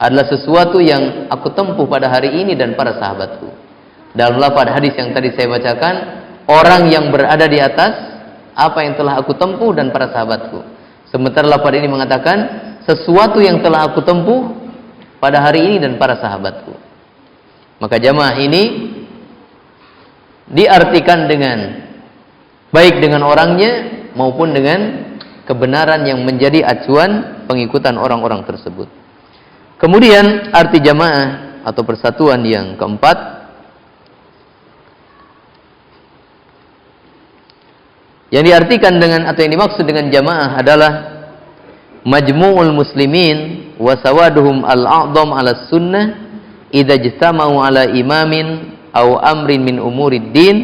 adalah sesuatu yang aku tempuh pada hari ini dan para sahabatku. Dalam lafaz hadis yang tadi saya bacakan, orang yang berada di atas apa yang telah aku tempuh dan para sahabatku. Sementara lafaz ini mengatakan sesuatu yang telah aku tempuh pada hari ini dan para sahabatku. Maka jamaah ini diartikan dengan baik dengan orangnya maupun dengan kebenaran yang menjadi acuan pengikutan orang-orang tersebut. Kemudian arti jamaah atau persatuan yang keempat, yang diartikan dengan atau yang dimaksud dengan jamaah adalah majmu'ul muslimin wa sawaduhum al-a'dham 'ala sunnah idza ijtama'u 'ala imamin aw amrin min umurid din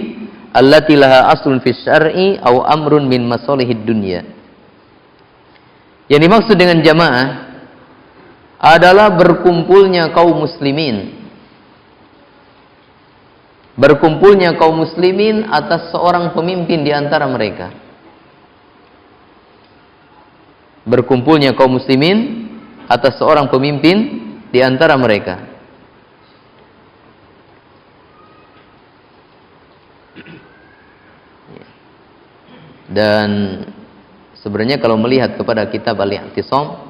allati laha aslun fi syar'i aw amrun min masalihid dunya. Yang dimaksud dengan jamaah adalah berkumpulnya kaum muslimin. Berkumpulnya kaum muslimin atas seorang pemimpin di antara mereka. Berkumpulnya kaum muslimin atas seorang pemimpin di antara mereka. Dan sebenarnya kalau melihat kepada kitab Al-I'tisam,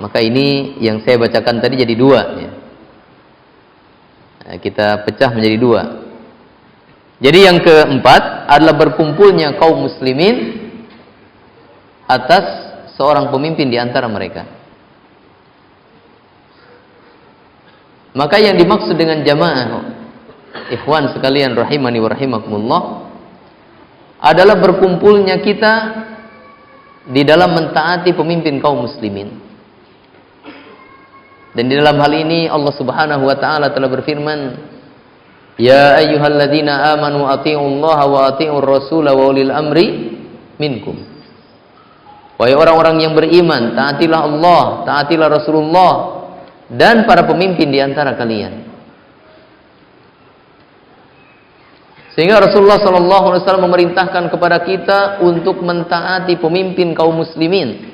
maka ini yang saya bacakan tadi jadi dua ya. Kita pecah menjadi dua. Jadi yang keempat adalah berkumpulnya kaum muslimin atas seorang pemimpin di antara mereka. Maka yang dimaksud dengan jamaah, ikhwan sekalian rahimani wa rahimakumullah, adalah berkumpulnya kita di dalam mentaati pemimpin kaum muslimin. Dan di dalam hal ini Allah Subhanahu wa taala telah berfirman, "Ya ayyuhalladzina amanu athi'ullaha wa athi'ur rasul wa ulil amri minkum." Wahai orang-orang yang beriman, taatilah Allah, taatilah Rasulullah dan para pemimpin di antara kalian. Sehingga Rasulullah SAW memerintahkan kepada kita untuk mentaati pemimpin kaum muslimin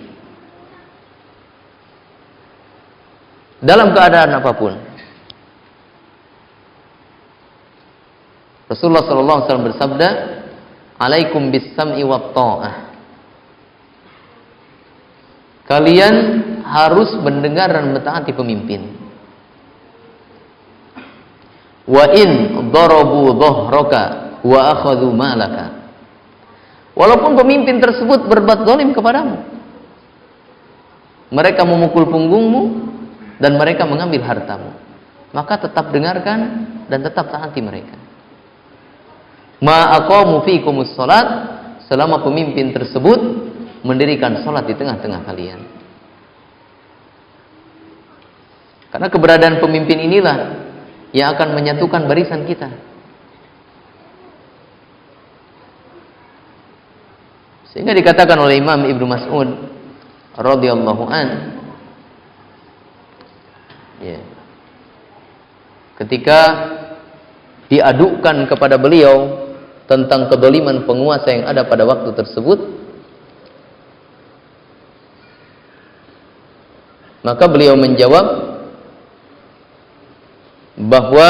dalam keadaan apapun. Rasulullah SAW bersabda, "Alaikum bis-sam'i wat-tha'ah." Kalian harus mendengar dan mentaati pemimpin. Wa in darabu dhahraka wa akhadhu malaka. Walaupun pemimpin tersebut berbuat zalim kepadamu, mereka memukul punggungmu dan mereka mengambil hartamu, maka tetap dengarkan dan tetap taati mereka. Ma aqamu fikumus salat, selama pemimpin tersebut mendirikan salat di tengah-tengah kalian. Karena keberadaan pemimpin inilah yang akan menyatukan barisan kita. Sehingga dikatakan oleh Imam Ibnu Mas'ud radhiyallahu an, ya, ketika diadukan kepada beliau tentang kezaliman penguasa yang ada pada waktu tersebut, maka beliau menjawab bahwa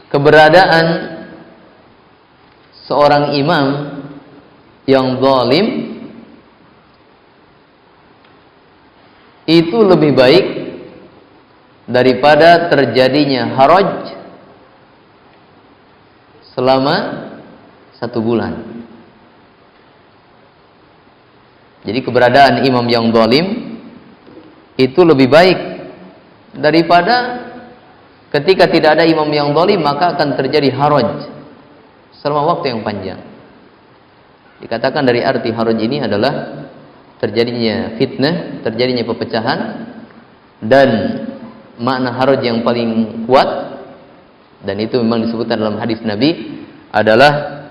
keberadaan seorang imam yang zalim itu lebih baik daripada terjadinya haraj selama 1 bulan. Jadi keberadaan imam yang zalim itu lebih baik daripada ketika tidak ada imam yang zalim, maka akan terjadi haraj selama waktu yang panjang. Dikatakan dari arti haraj ini adalah terjadinya fitnah, terjadinya perpecahan, dan makna haraj yang paling kuat, dan itu memang disebutkan dalam hadis Nabi, adalah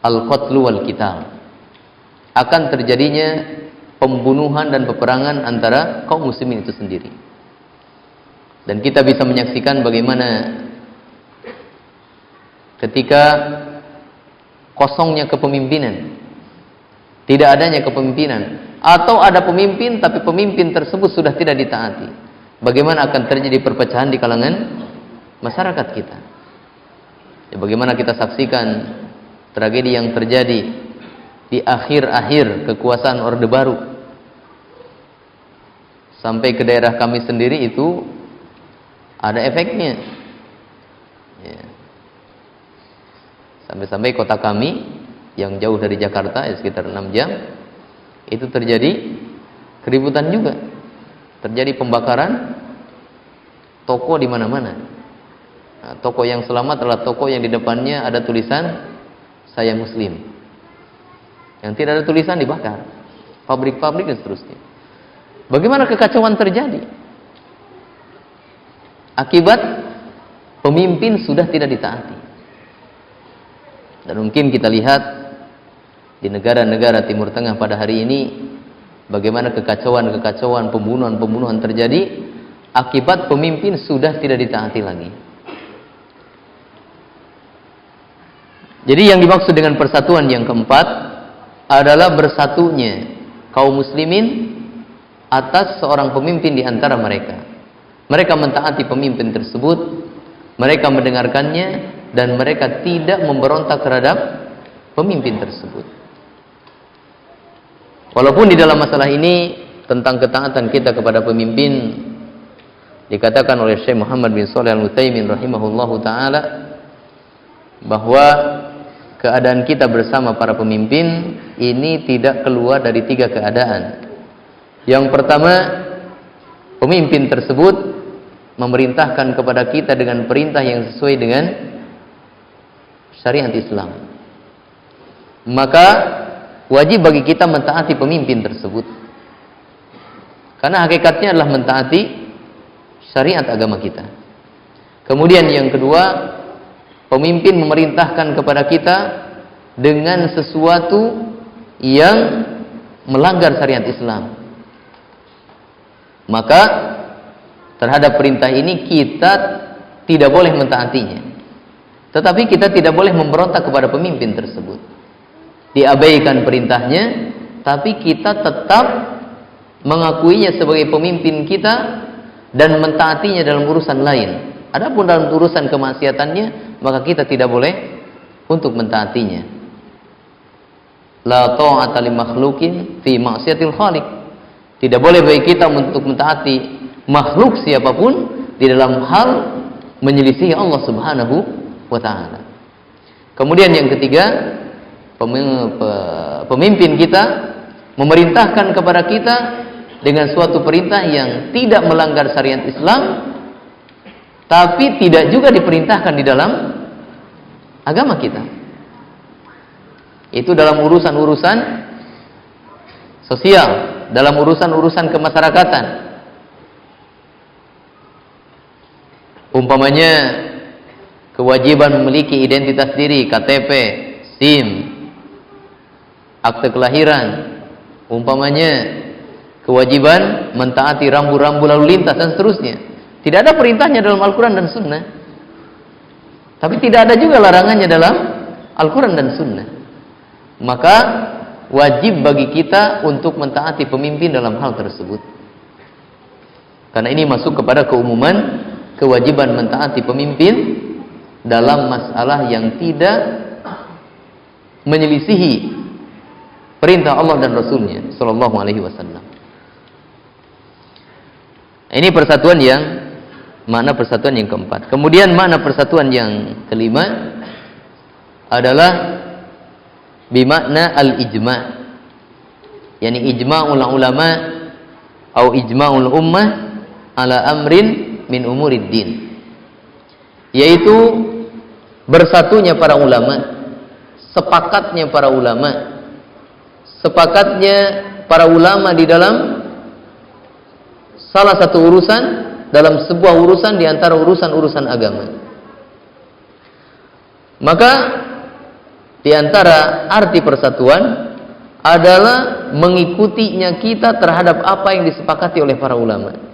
al-qatlu wal qital. Akan terjadinya pembunuhan dan peperangan antara kaum muslimin itu sendiri. Dan kita bisa menyaksikan bagaimana ketika kosongnya kepemimpinan, tidak adanya kepemimpinan, atau ada pemimpin tapi pemimpin tersebut sudah tidak ditaati, bagaimana akan terjadi perpecahan di kalangan masyarakat kita. Ya, bagaimana kita saksikan tragedi yang terjadi di akhir-akhir kekuasaan Orde Baru sampai ke daerah kami sendiri itu ada efeknya. Ya. Sampai-sampai kota kami yang jauh dari Jakarta, ya sekitar 6 jam, itu terjadi keributan juga. Terjadi pembakaran toko di mana-mana. Nah, toko yang selamat adalah toko yang di depannya ada tulisan "Saya Muslim". Yang tidak ada tulisan dibakar. Pabrik-pabrik dan seterusnya. Bagaimana kekacauan terjadi? Akibat pemimpin sudah tidak ditaati. Dan mungkin kita lihat di negara-negara Timur Tengah pada hari ini, bagaimana kekacauan-kekacauan, pembunuhan-pembunuhan terjadi akibat pemimpin sudah tidak ditaati lagi. Jadi yang dimaksud dengan persatuan yang keempat adalah bersatunya kaum muslimin atas seorang pemimpin di antara mereka. Mereka mentaati pemimpin tersebut, mereka mendengarkannya, dan mereka tidak memberontak terhadap pemimpin tersebut. Walaupun di dalam masalah ini tentang ketaatan kita kepada pemimpin dikatakan oleh Syekh Muhammad bin Shalih Al-Utsaimin rahimahullahu taala bahwa keadaan kita bersama para pemimpin ini tidak keluar dari 3 keadaan. Yang pertama, pemimpin tersebut memerintahkan kepada kita dengan perintah yang sesuai dengan syariat Islam. Maka wajib bagi kita mentaati pemimpin tersebut. Karena hakikatnya adalah mentaati syariat agama kita. Kemudian yang kedua, pemimpin memerintahkan kepada kita dengan sesuatu yang melanggar syariat Islam. Maka terhadap perintah ini kita tidak boleh mentaatinya. Tetapi kita tidak boleh memberontak kepada pemimpin tersebut. Diabaikan perintahnya, tapi kita tetap mengakuinya sebagai pemimpin kita dan mentaatinya dalam urusan lain. Adapun dalam urusan kemaksiatannya, maka kita tidak boleh untuk mentaatinya. La ta'ata li makhluqin fi ma'siyatil khaliq. Tidak boleh bagi kita untuk mentaati makhluk siapapun di dalam hal menyelisihi Allah Subhanahu wa taala. Kemudian yang ketiga, pemimpin kita memerintahkan kepada kita dengan suatu perintah yang tidak melanggar syariat Islam, tapi tidak juga diperintahkan di dalam agama kita. Itu dalam urusan-urusan sosial, dalam urusan-urusan kemasyarakatan. Umpamanya kewajiban memiliki identitas diri, KTP, SIM, akte kelahiran. Umpamanya kewajiban mentaati rambu-rambu lalu lintas dan seterusnya. Tidak ada perintahnya dalam Al-Quran dan Sunnah, tapi tidak ada juga larangannya dalam Al-Quran dan Sunnah. Maka wajib bagi kita untuk mentaati pemimpin dalam hal tersebut, karena ini masuk kepada keumuman kewajiban mentaati pemimpin dalam masalah yang tidak menyelisihi perintah Allah dan Rasulnya Sallallahu Alaihi Wasallam. Ini persatuan yang makna persatuan yang keempat. Kemudian makna persatuan yang kelima adalah bimakna al-ijma', yakni ijma'ul ulama atau ijma'ul ummah ala amrin min umuriddin, yaitu bersatunya para ulama, sepakatnya para ulama, sepakatnya para ulama di dalam salah satu urusan, dalam sebuah urusan di antara urusan-urusan agama. Maka di antara arti persatuan adalah mengikutinya kita terhadap apa yang disepakati oleh para ulama.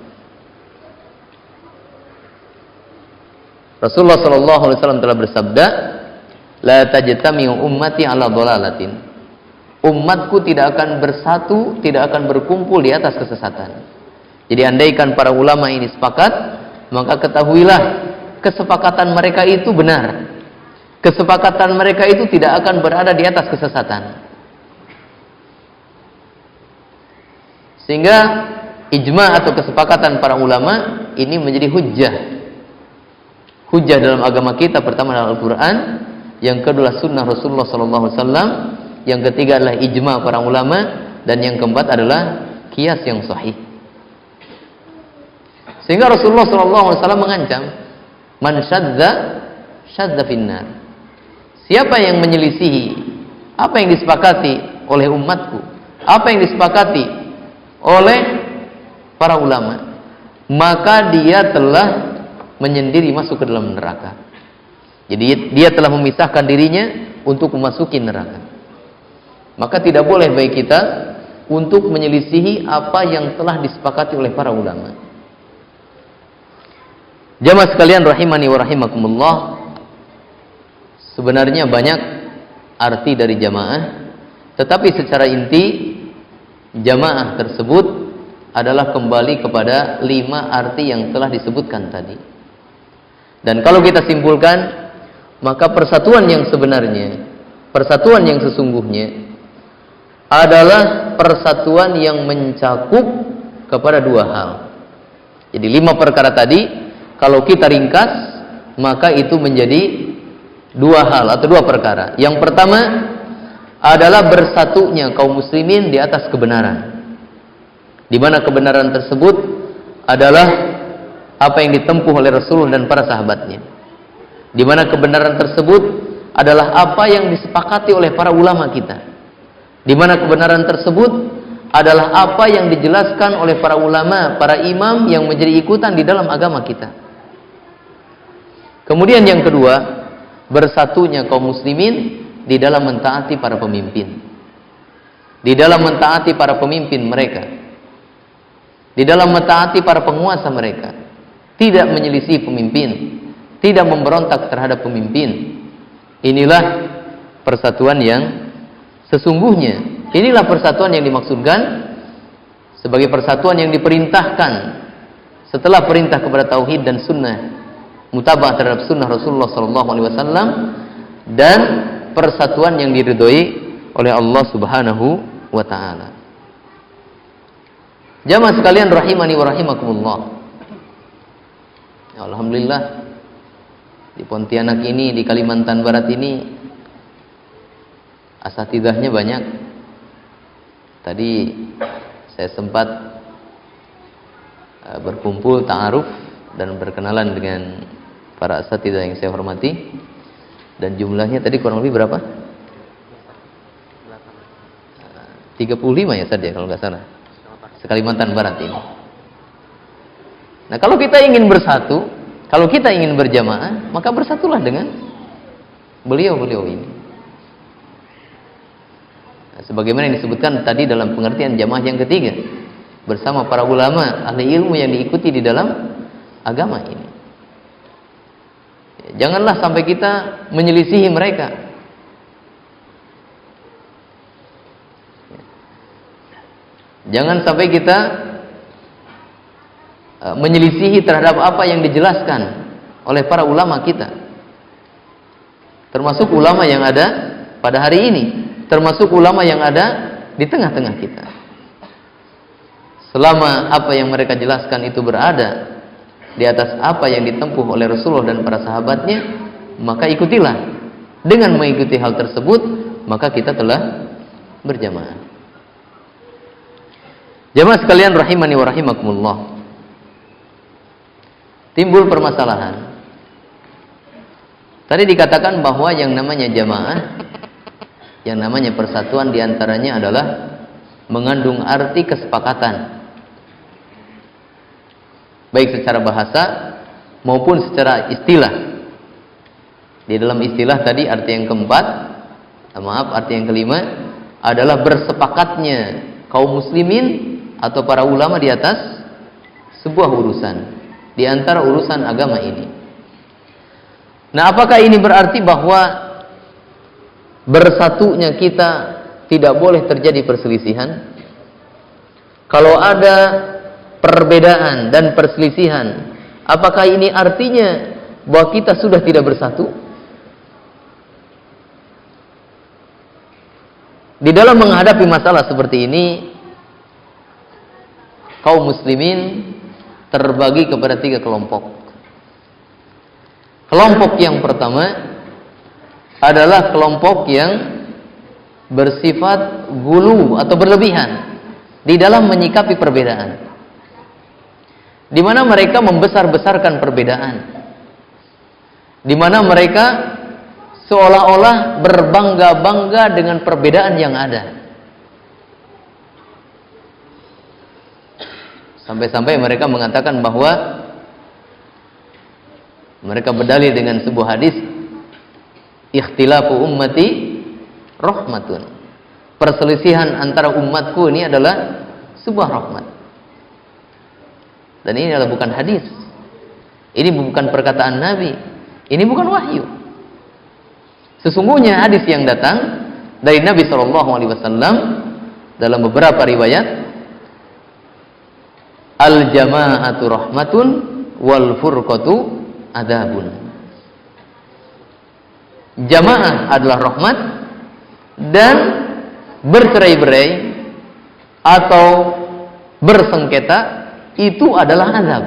Rasulullah sallallahu alaihi wasallam telah bersabda, "La tajtami'u ummati 'ala dhalalatin." Umatku tidak akan bersatu, tidak akan berkumpul di atas kesesatan. Jadi andaikan para ulama ini sepakat, maka ketahuilah kesepakatan mereka itu benar. Kesepakatan mereka itu tidak akan berada di atas kesesatan. Sehingga ijma atau kesepakatan para ulama ini menjadi hujjah. Hujjah dalam agama kita, pertama adalah Al-Quran, yang kedua sunnah Rasulullah SAW, yang ketiga adalah ijma para ulama, dan yang keempat adalah qiyas yang sahih. Sehingga Rasulullah SAW mengancam, man syadza finnar. Siapa yang menyelisihi apa yang disepakati oleh umatku, apa yang disepakati oleh para ulama, maka dia telah menyendiri masuk ke dalam neraka. Jadi dia telah memisahkan dirinya untuk memasuki neraka. Maka tidak boleh bagi kita untuk menyelisihi apa yang telah disepakati oleh para ulama. Jamaah sekalian rahimani wa rahimakumullah, sebenarnya banyak arti dari jamaah, tetapi secara inti jamaah tersebut adalah kembali kepada 5 arti yang telah disebutkan tadi. Dan kalau kita simpulkan, maka persatuan yang sebenarnya, persatuan yang sesungguhnya adalah persatuan yang mencakup kepada 2 hal. Jadi 5 perkara tadi kalau kita ringkas, maka itu menjadi 2 hal atau 2 perkara. Yang pertama adalah bersatunya kaum muslimin di atas kebenaran, di mana kebenaran tersebut adalah apa yang ditempuh oleh Rasul dan para sahabatnya, di mana kebenaran tersebut adalah apa yang disepakati oleh para ulama kita, di mana kebenaran tersebut adalah apa yang dijelaskan oleh para ulama, para imam yang menjadi ikutan di dalam agama kita. Kemudian yang kedua, bersatunya kaum muslimin di dalam mentaati para pemimpin, di dalam mentaati para pemimpin mereka, di dalam mentaati para penguasa mereka, tidak menyelisih pemimpin, tidak memberontak terhadap pemimpin. Inilah persatuan yang sesungguhnya. Inilah persatuan yang dimaksudkan sebagai persatuan yang diperintahkan setelah perintah kepada tauhid dan sunnah, mutabah terhadap sunnah Rasulullah SAW, dan persatuan yang diridhoi oleh Allah Subhanahu wa taala. Jamaah sekalian rahimani wa rahimakumullah. Alhamdulillah di Pontianak ini, di Kalimantan Barat ini asatidahnya banyak. Tadi saya sempat berkumpul ta'aruf dan berkenalan dengan para asatidah yang saya hormati. Dan jumlahnya tadi kurang lebih berapa? 35 ya saja kalau nggak salah. Sekalimantan Barat ini. Nah, kalau kita ingin bersatu, kalau kita ingin berjamaah, maka bersatulah dengan beliau-beliau ini. Nah, sebagaimana yang disebutkan tadi dalam pengertian jamaah yang ketiga, bersama para ulama, ahli ilmu yang diikuti di dalam agama ini. Janganlah sampai kita menyelisihi mereka. Jangan sampai kita menyelisihi terhadap apa yang dijelaskan oleh para ulama kita, termasuk ulama yang ada pada hari ini, termasuk ulama yang ada di tengah-tengah kita. Selama apa yang mereka jelaskan itu berada di atas apa yang ditempuh oleh Rasulullah dan para sahabatnya, maka ikutilah. Dengan mengikuti hal tersebut, maka kita telah berjamaah. Jamaah sekalian rahimani wa rahimakumullah, timbul permasalahan. Tadi dikatakan bahwa yang namanya jamaah, yang namanya persatuan diantaranya adalah mengandung arti kesepakatan, baik secara bahasa maupun secara istilah. Di dalam istilah tadi arti yang keempat, arti yang kelima adalah bersepakatnya kaum muslimin atau para ulama di atas sebuah urusan di antara urusan agama ini. Nah, apakah ini berarti bahwa bersatunya kita tidak boleh terjadi perselisihan? Kalau ada perbedaan dan perselisihan, apakah ini artinya bahwa kita sudah tidak bersatu? Di dalam menghadapi masalah seperti ini, kaum muslimin terbagi kepada 3 kelompok. Kelompok yang pertama adalah kelompok yang bersifat gulu atau berlebihan di dalam menyikapi perbedaan, di mana mereka membesar-besarkan perbedaan, di mana mereka seolah-olah berbangga-bangga dengan perbedaan yang ada. Sampai-sampai mereka mengatakan bahwa mereka berdalil dengan sebuah hadis, ikhtilafu ummati rahmatun. perselisihan antara umatku ini adalah sebuah rahmat. Dan ini adalah bukan hadis. Ini bukan perkataan Nabi. Ini bukan wahyu. Sesungguhnya hadis yang datang dari Nabi SAW dalam beberapa riwayat, al-jama'atu rahmatun wal furqatu adabun. Jamaah adalah rahmat dan bercerai-berai atau bersengketa itu adalah azab.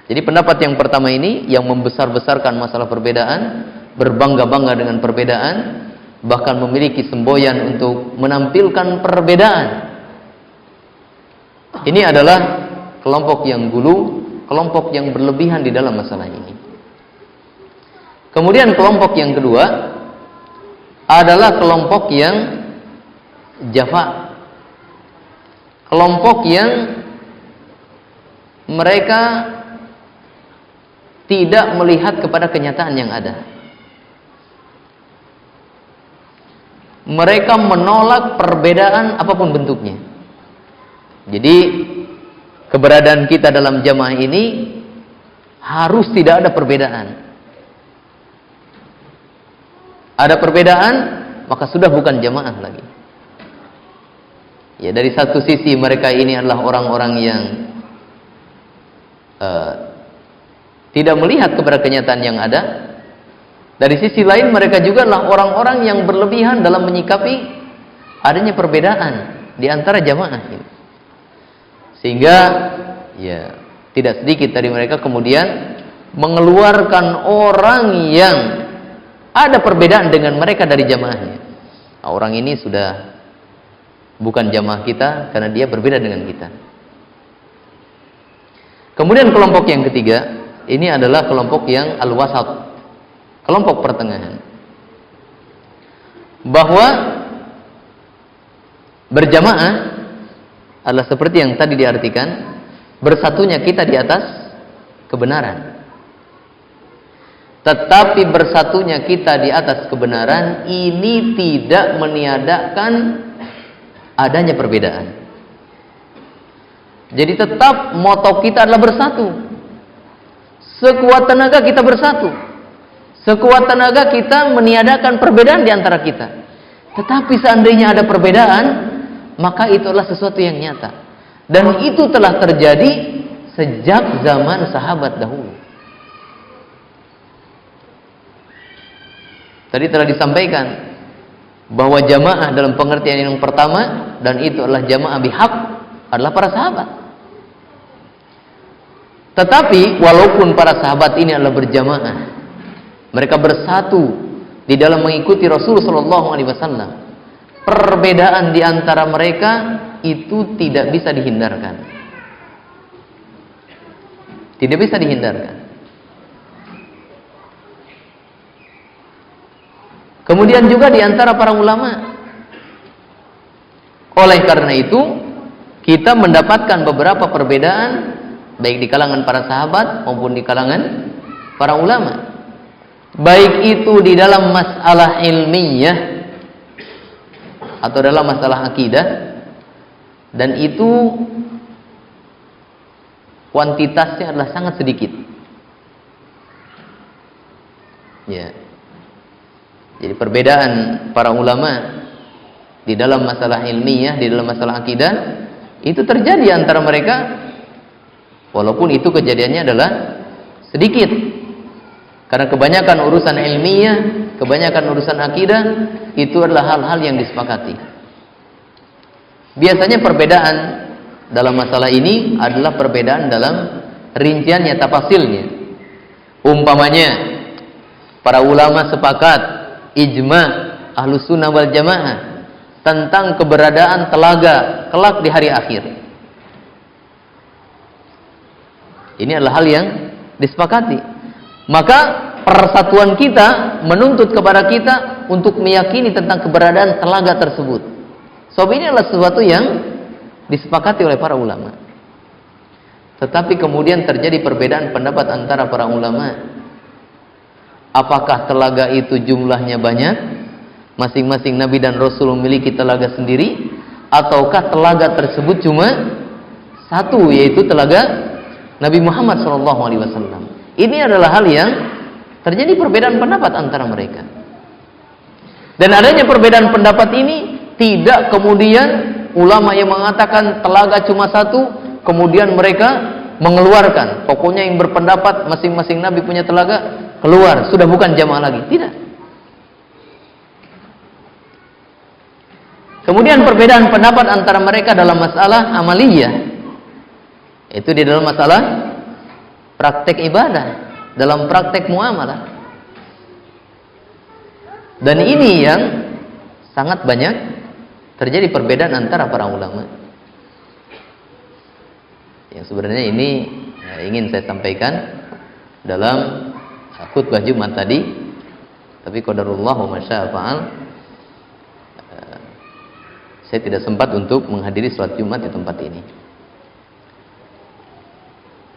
Jadi pendapat yang pertama ini yang membesar-besarkan masalah perbedaan, berbangga-bangga dengan perbedaan, bahkan memiliki semboyan untuk menampilkan perbedaan. Ini adalah kelompok yang gulu, kelompok yang berlebihan di dalam masalah ini. Kemudian kelompok yang kedua adalah kelompok yang jafa. Kelompok yang mereka tidak melihat kepada kenyataan yang ada. Mereka menolak perbedaan apapun bentuknya. Jadi keberadaan kita dalam jamaah ini harus tidak ada perbedaan. Ada perbedaan, maka sudah bukan jamaah lagi. Ya, dari satu sisi mereka ini adalah orang-orang yang tidak melihat kepada kenyataan yang ada. Dari sisi lain mereka juga adalah orang-orang yang berlebihan dalam menyikapi adanya perbedaan di antara jamaah ini. Sehingga ya tidak sedikit dari mereka kemudian mengeluarkan orang yang ada perbedaan dengan mereka dari jamaahnya. Nah, orang ini sudah bukan jamaah kita karena dia berbeda dengan kita. Kemudian kelompok yang ketiga, ini adalah kelompok yang al-wasat, kelompok pertengahan. Bahwa berjamaah adalah seperti yang tadi diartikan, bersatunya kita di atas kebenaran. Tetapi bersatunya kita di atas kebenaran ini tidak meniadakan adanya perbedaan. Jadi tetap moto kita adalah bersatu. Sekuat tenaga kita bersatu. Sekuat tenaga kita meniadakan perbedaan di antara kita. Tetapi seandainya ada perbedaan, maka itu adalah sesuatu yang nyata. Dan itu telah terjadi sejak zaman sahabat dahulu. Tadi telah disampaikan bahwa jamaah dalam pengertian yang pertama, dan itu adalah jamaah bihaq, adalah para sahabat. Tetapi walaupun para sahabat ini adalah berjamaah, mereka bersatu di dalam mengikuti Rasulullah SAW, perbedaan di antara mereka itu tidak bisa dihindarkan. Tidak bisa dihindarkan. Kemudian juga di antara para ulama. Oleh karena itu, kita mendapatkan beberapa perbedaan baik di kalangan para sahabat maupun di kalangan para ulama. Baik itu di dalam masalah ilmiah atau dalam masalah akidah, dan itu kuantitasnya adalah sangat sedikit. Ya. Jadi perbedaan para ulama di dalam masalah ilmiah, di dalam masalah akidah, itu terjadi antara mereka, walaupun itu kejadiannya adalah sedikit. Karena kebanyakan urusan ilmiah, kebanyakan urusan akidah, itu adalah hal-hal yang disepakati. Biasanya perbedaan dalam masalah ini adalah perbedaan dalam rinciannya, tafasilnya. Umpamanya, para ulama sepakat, ijma ahlus sunnah wal jamaah tentang keberadaan telaga kelak di hari akhir. Ini adalah hal yang disepakati. Maka persatuan kita menuntut kepada kita untuk meyakini tentang keberadaan telaga tersebut. Sebab ini adalah sesuatu yang disepakati oleh para ulama. Tetapi kemudian terjadi perbedaan pendapat antara para ulama. Apakah telaga itu jumlahnya banyak masing-masing nabi dan rasul memiliki telaga sendiri, ataukah telaga tersebut cuma satu, yaitu telaga Nabi Muhammad SAW. Ini adalah hal yang terjadi perbedaan pendapat antara mereka. Dan adanya perbedaan pendapat ini tidak kemudian ulama yang mengatakan telaga cuma satu, kemudian mereka mengeluarkan, pokoknya yang berpendapat masing-masing nabi punya telaga, keluar, sudah bukan jamaah lagi. Tidak. Kemudian perbedaan pendapat antara mereka dalam masalah amaliyah, itu di dalam masalah praktek ibadah, dalam praktek muamalah. Dan ini yang sangat banyak terjadi perbedaan antara para ulama. Yang sebenarnya ini ingin saya sampaikan dalam khutbah Jumat tadi, tapi qadarullah wa masya'a fa'al, saya tidak sempat untuk menghadiri salat Jumat di tempat ini.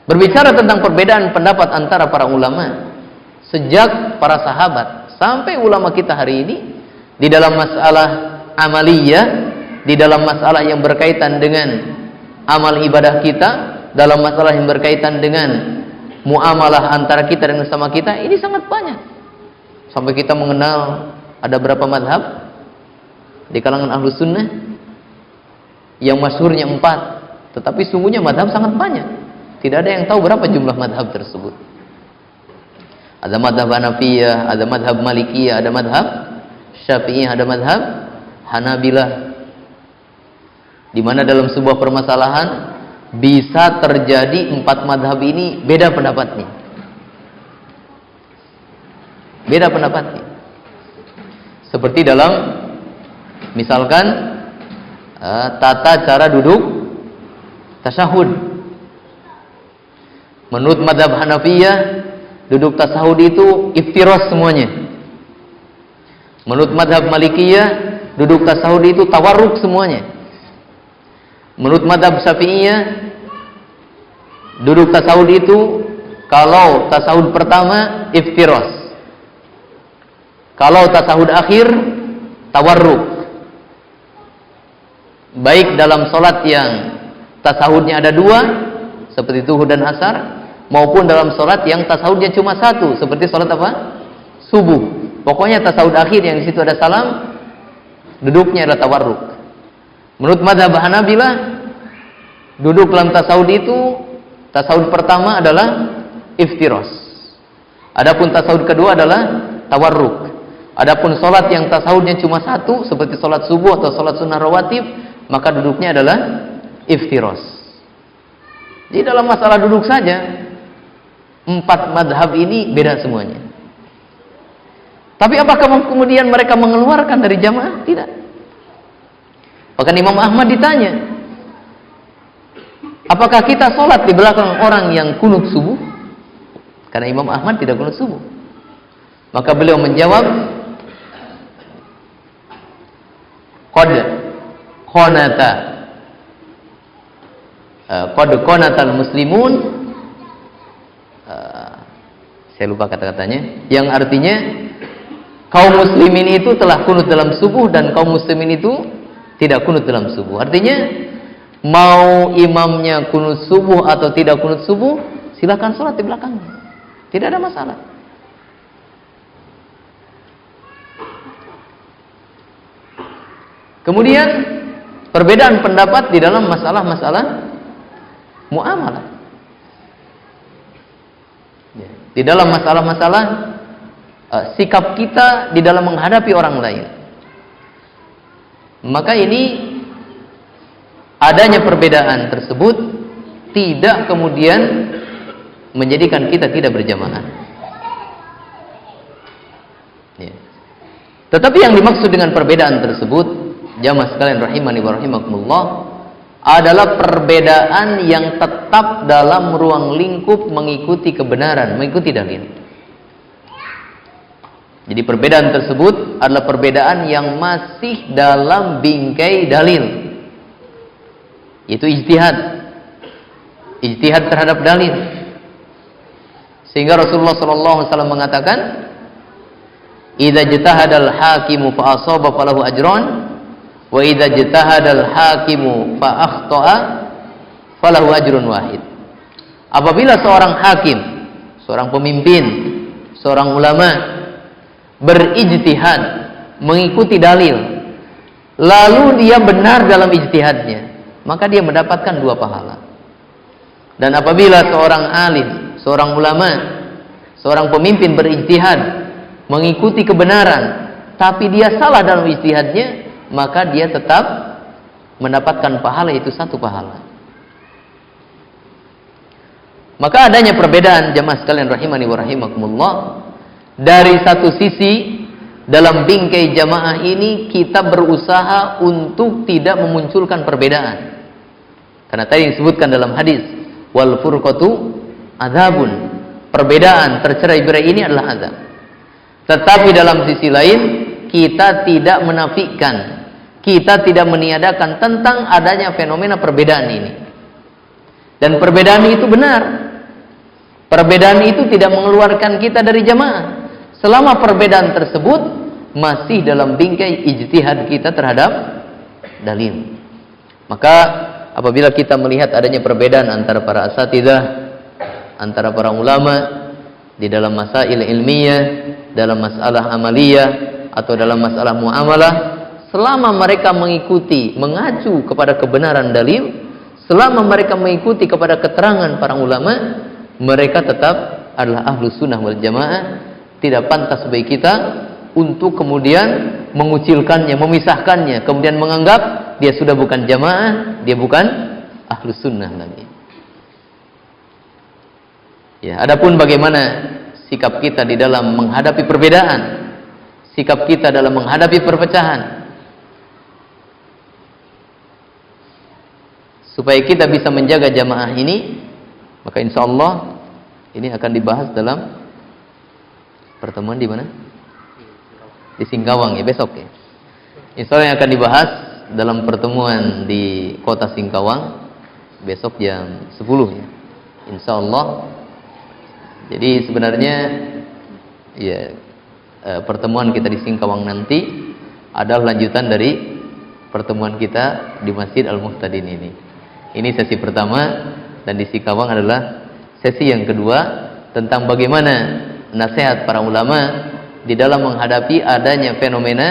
Berbicara tentang perbedaan pendapat antara para ulama, sejak para sahabat sampai ulama kita hari ini, di dalam masalah amaliyah, di dalam masalah yang berkaitan dengan amal ibadah kita, dalam masalah yang berkaitan dengan muamalah antara kita dengan sama kita, ini sangat banyak. Sampai kita mengenal ada berapa madhab di kalangan ahlu sunnah, yang masyhurnya 4, tetapi sungguhnya madhab sangat banyak. Tidak ada yang tahu berapa jumlah madhab tersebut. Ada madhab Hanafiyah, ada madhab Malikiyah, ada madhab Syafi'iyah, ada madhab Hanabilah, di mana dalam sebuah permasalahan bisa terjadi 4 madhab ini beda pendapatnya. Beda pendapatnya. Seperti dalam misalkan tata cara duduk tasyahud. Menurut madhab Hanafiyah, duduk tasyahud itu iftiras semuanya. Menurut madhab Malikiyah, duduk tasyahud itu tawarruk semuanya. Menurut madhab Syafi'iyah, duduk tasyahud itu kalau tasyahud pertama iftiras, kalau tasyahud akhir tawarruk. Baik dalam solat yang tasyahudnya ada 2 seperti zuhur dan asar, maupun dalam solat yang tasyahudnya cuma 1 seperti solat apa? Subuh. Pokoknya tasyahud akhir yang di situ ada salam, duduknya adalah tawarruk. Menurut mazhab Hanabilah, duduk dalam tasyahud itu, tasyahud pertama adalah iftiras. Adapun tasyahud kedua adalah tawarruk. Adapun salat yang tasyahudnya cuma 1 seperti salat subuh atau salat sunnah rawatib, maka duduknya adalah iftiras. Jadi dalam masalah duduk saja 4 madhab ini beda semuanya. Tapi apakah kemudian mereka mengeluarkan dari jamaah? Tidak. Bahkan Imam Ahmad ditanya, apakah kita sholat di belakang orang yang kunut subuh? Karena Imam Ahmad tidak kunut subuh. Maka beliau menjawab, qad qanatal muslimun, saya lupa kata-katanya, yang artinya kaum muslimin itu telah kunut dalam subuh dan kaum muslimin itu tidak kunut dalam subuh. Artinya mau imamnya kunut subuh atau tidak kunut subuh, silakan sholat di belakangnya, tidak ada masalah. Kemudian perbedaan pendapat di dalam masalah-masalah muamalah, di dalam masalah-masalah sikap kita di dalam menghadapi orang lain. Maka ini adanya perbedaan tersebut tidak kemudian menjadikan kita tidak berjamaah. Ya. Tetapi yang dimaksud dengan perbedaan tersebut, jamaah sekalian rahimani wa rahimakumullah, adalah perbedaan yang tetap dalam ruang lingkup mengikuti kebenaran, mengikuti dalil. Jadi perbedaan tersebut adalah perbedaan yang masih dalam bingkai dalil. Itu ijtihad. Ijtihad terhadap dalil. Sehingga Rasulullah SAW mengatakan, idza ijtahadal hakimu fa asaba falahu ajran wa idza ijtahadal hakimu fa akhta'a falahu ajrun wahid. Apabila seorang hakim, seorang pemimpin, seorang ulama berijtihad, mengikuti dalil, lalu dia benar dalam ijtihadnya, maka dia mendapatkan 2 pahala. Dan apabila seorang alim, seorang ulama, seorang pemimpin berijtihad, mengikuti kebenaran, tapi dia salah dalam ijtihadnya, maka dia tetap mendapatkan pahala, itu 1 pahala. Maka adanya perbedaan jamaah sekalian rahimani wa rahimakumullah. Dari satu sisi, dalam bingkai jamaah ini kita berusaha untuk tidak memunculkan perbedaan. Karena tadi disebutkan dalam hadis, wal furqatu adzabun. Perbedaan, tercerai-berai ini adalah azab. Tetapi dalam sisi lain, kita tidak menafikan, kita tidak meniadakan tentang adanya fenomena perbedaan ini. Dan perbedaan itu benar. Perbedaan itu tidak mengeluarkan kita dari jamaah selama perbedaan tersebut masih dalam bingkai ijtihad kita terhadap dalil. Maka apabila kita melihat adanya perbedaan antara para asatidzah, antara para ulama di dalam masail ilmiah, dalam masalah amaliyah atau dalam masalah muamalah, selama mereka mengikuti, mengacu kepada kebenaran dalil, selama mereka mengikuti kepada keterangan para ulama, mereka tetap adalah ahlus sunnah wal jamaah. Tidak pantas bagi kita untuk kemudian mengucilkannya, memisahkannya, kemudian menganggap dia sudah bukan jamaah, dia bukan ahlus sunnah lagi. Ya, adapun bagaimana sikap kita di dalam menghadapi perbedaan, sikap kita dalam menghadapi perpecahan, supaya kita bisa menjaga jamaah ini, maka insya Allah ini akan dibahas dalam pertemuan di mana? Di Singkawang ya, besok ya. Insya Allah yang akan dibahas dalam pertemuan di kota Singkawang besok jam 10 ya. Insya Allah. Jadi sebenarnya ya pertemuan kita di Singkawang nanti adalah lanjutan dari pertemuan kita di Masjid Al-Muhtadin ini. Ini sesi pertama, dan di Singkawang adalah sesi yang kedua tentang bagaimana nasihat para ulama di dalam menghadapi adanya fenomena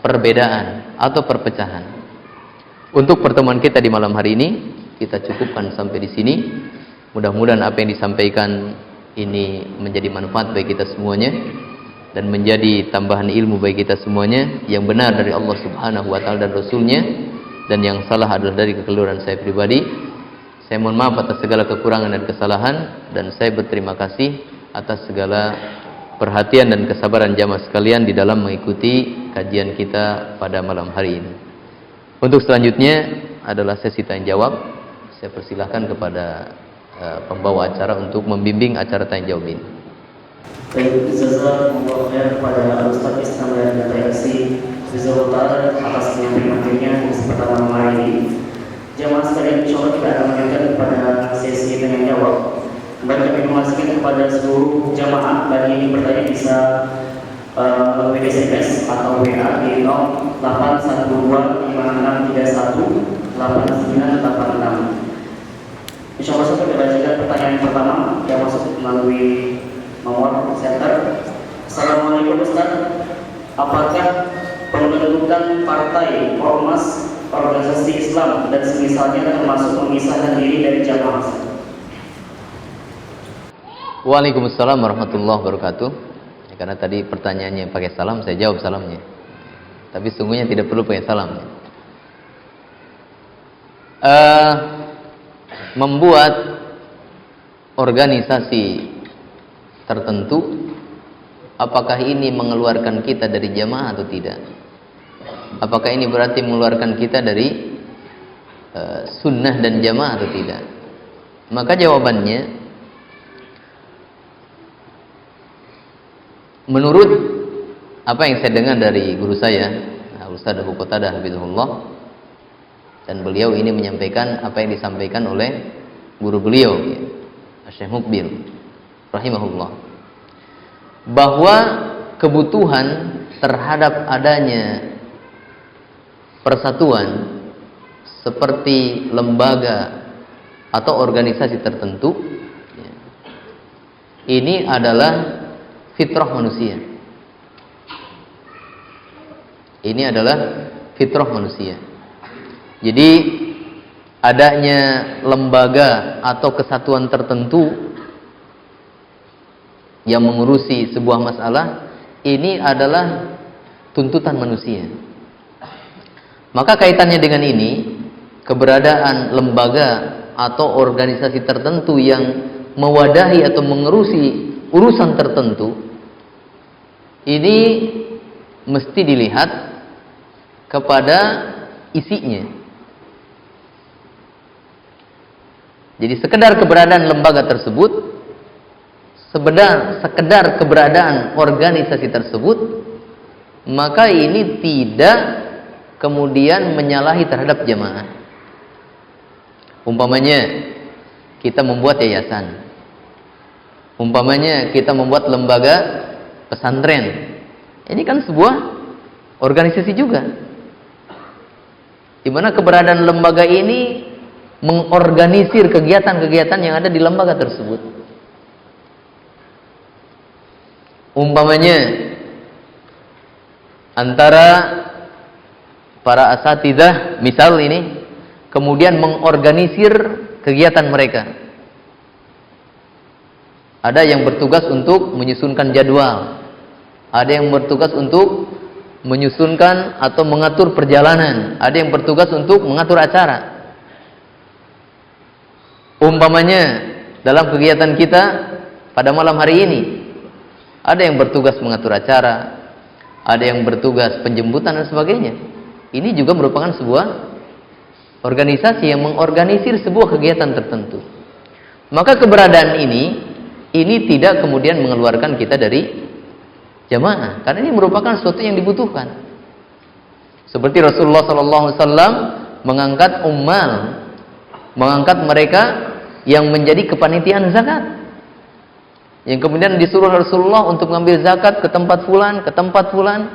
perbedaan atau perpecahan. Untuk pertemuan kita di malam hari ini kita cukupkan sampai di sini. Mudah-mudahan apa yang disampaikan ini menjadi manfaat bagi kita semuanya dan menjadi tambahan ilmu bagi kita semuanya, yang benar dari Allah Subhanahu wa taala dan Rasulnya, dan yang salah adalah dari kekeliruan saya pribadi. Saya mohon maaf atas segala kekurangan dan kesalahan, dan saya berterima kasih atas segala perhatian dan kesabaran jamaah sekalian di dalam mengikuti kajian kita pada malam hari ini. Untuk selanjutnya adalah sesi tanya jawab. Saya persilahkan kepada pembawa acara untuk membimbing acara tanya jawab ini. Baik, jazakumullah khair kepada Ustaz Islam dan TFC Rizal atas penyampaian di kesempatan malam hari ini. Jamaah sekalian, insyaallah kita akan melanjutkan kepada sesi tanya jawab. Kembali kami memastikan kepada seluruh jamaah, bagi yang bertanya bisa melalui SMS atau WA di 0813131896. Insyaallah saya akan bacakan pertanyaan pertama yang masuk melalui nomor center. Assalamualaikum Ustaz, apakah pembentukan partai, ormas, organisasi Islam dan semisalnya termasuk memisahkan diri dari jamaah? Waalaikumsalam warahmatullahi wabarakatuh. Ya, karena tadi pertanyaannya pakai salam, saya jawab salamnya. Tapi sungguhnya tidak perlu pakai salam. Membuat organisasi tertentu, apakah ini mengeluarkan kita dari jamaah atau tidak? Apakah ini berarti mengeluarkan kita dari sunnah dan jamaah atau tidak? Maka jawabannya, menurut apa yang saya dengar dari guru saya, Ustaz Abu Qatadah Hafizahullah, dan beliau ini menyampaikan apa yang disampaikan oleh guru beliau, Syekh Mukbil rahimahullah, bahwa kebutuhan terhadap adanya persatuan seperti lembaga atau organisasi tertentu, ini adalah fitrah manusia. Ini adalah fitrah manusia. Jadi adanya lembaga atau kesatuan tertentu yang mengurusi sebuah masalah, ini adalah tuntutan manusia. Maka kaitannya dengan ini, keberadaan lembaga atau organisasi tertentu yang mewadahi atau mengurusi urusan tertentu, ini mesti dilihat kepada isinya. Jadi sekedar keberadaan lembaga tersebut, sekedar keberadaan organisasi tersebut, maka ini tidak kemudian menyalahi terhadap jamaah. Umpamanya kita membuat yayasan, umpamanya kita membuat lembaga pesantren, ini kan sebuah organisasi juga, di mana keberadaan lembaga ini mengorganisir kegiatan-kegiatan yang ada di lembaga tersebut. Umpamanya antara para asatidzah misal ini kemudian mengorganisir kegiatan mereka. Ada yang bertugas untuk menyusunkan jadwal, ada yang bertugas untuk menyusunkan atau mengatur perjalanan, ada yang bertugas untuk mengatur acara. Umpamanya dalam kegiatan kita pada malam hari ini, ada yang bertugas mengatur acara, ada yang bertugas penjemputan dan sebagainya. Ini juga merupakan sebuah organisasi yang mengorganisir sebuah kegiatan tertentu. Maka keberadaan ini tidak kemudian mengeluarkan kita dari jamaah, karena ini merupakan sesuatu yang dibutuhkan. Seperti Rasulullah SAW mengangkat mengangkat mereka yang menjadi kepanitiaan zakat, yang kemudian disuruh Rasulullah untuk mengambil zakat ke tempat fulan,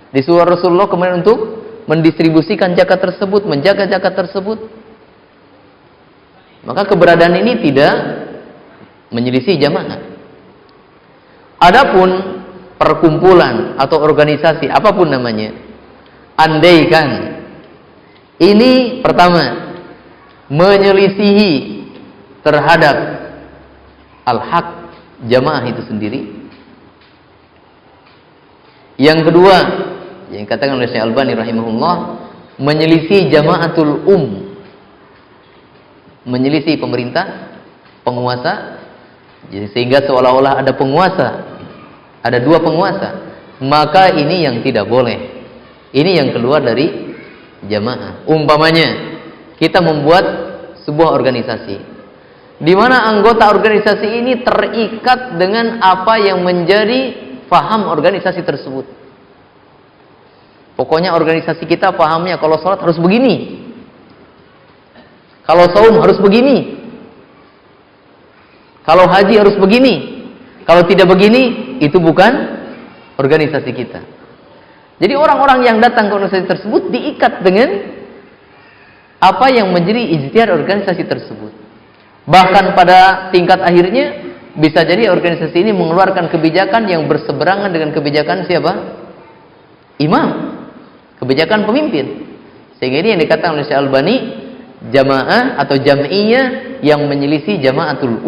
disuruh Rasulullah kemudian untuk mendistribusikan zakat tersebut, menjaga zakat tersebut. Maka keberadaan ini tidak menyelisih jamaah. Adapun perkumpulan atau organisasi apapun namanya, andaikan ini pertama menyelisihi terhadap al-haq jamaah itu sendiri. Yang kedua, yang dikatakan oleh Syekh Albani rahimahullah, menyelisih jamaatul menyelisih pemerintah, penguasa, jadi sehingga seolah-olah ada penguasa, ada dua penguasa, maka ini yang tidak boleh. Ini yang keluar dari jamaah. Umpamanya kita membuat sebuah organisasi di mana anggota organisasi ini terikat dengan apa yang menjadi faham organisasi tersebut. Pokoknya organisasi kita pahamnya kalau sholat harus begini, kalau saum harus begini, kalau haji harus begini, kalau tidak begini itu bukan organisasi kita. Jadi orang-orang yang datang ke organisasi tersebut diikat dengan apa yang menjadi ijtihad organisasi tersebut. Bahkan pada tingkat akhirnya bisa jadi organisasi ini mengeluarkan kebijakan yang berseberangan dengan kebijakan siapa? Imam, kebijakan pemimpin. Sehingga ini yang dikatakan oleh Syekh Albani, jamaah atau jam'iyah yang menyelisih jamaatul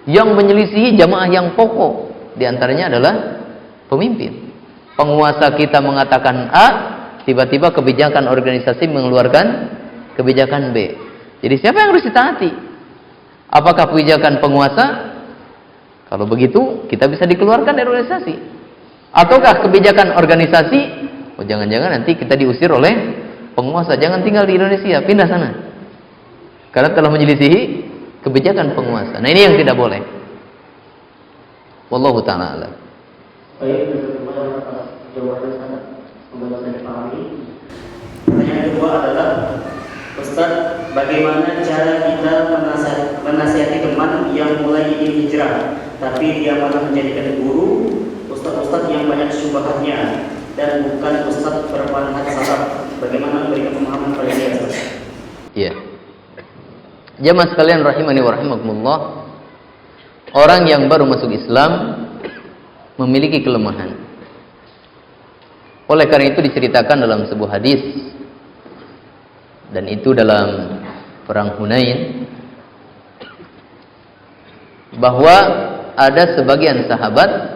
yang menyelisih jamaah yang pokok. Di antaranya adalah pemimpin. Penguasa kita mengatakan A, tiba-tiba kebijakan organisasi mengeluarkan kebijakan B. Jadi siapa yang harus ditaati? Apakah kebijakan penguasa? Kalau begitu kita bisa dikeluarkan dari organisasi. Ataukah kebijakan organisasi? Oh, jangan-jangan nanti kita diusir oleh penguasa, jangan tinggal di Indonesia, pindah sana. Karena telah menyelisihi kebijakan penguasa. Nah, ini yang tidak boleh. Wallahu ta'ala a'lam. Baik, terima kasih atas jawabannya sangat membantu saya pahami. Pertanyaan kedua adalah, Ustaz, bagaimana cara kita menasihati teman yang mulai ingin hijrah, tapi dia malah menjadikan guru, ustaz-ustaz yang masih banyak syubhatnya dan bukan Ustaz bermanhaj salaf. Bagaimana memberikan pemahaman pada dia? Iya. Jamaah sekalian rahimani wa rahimakumullah. Orang yang baru masuk Islam memiliki kelemahan. Oleh karena itu diceritakan dalam sebuah hadis, dan itu dalam perang Hunain, bahwa ada sebagian sahabat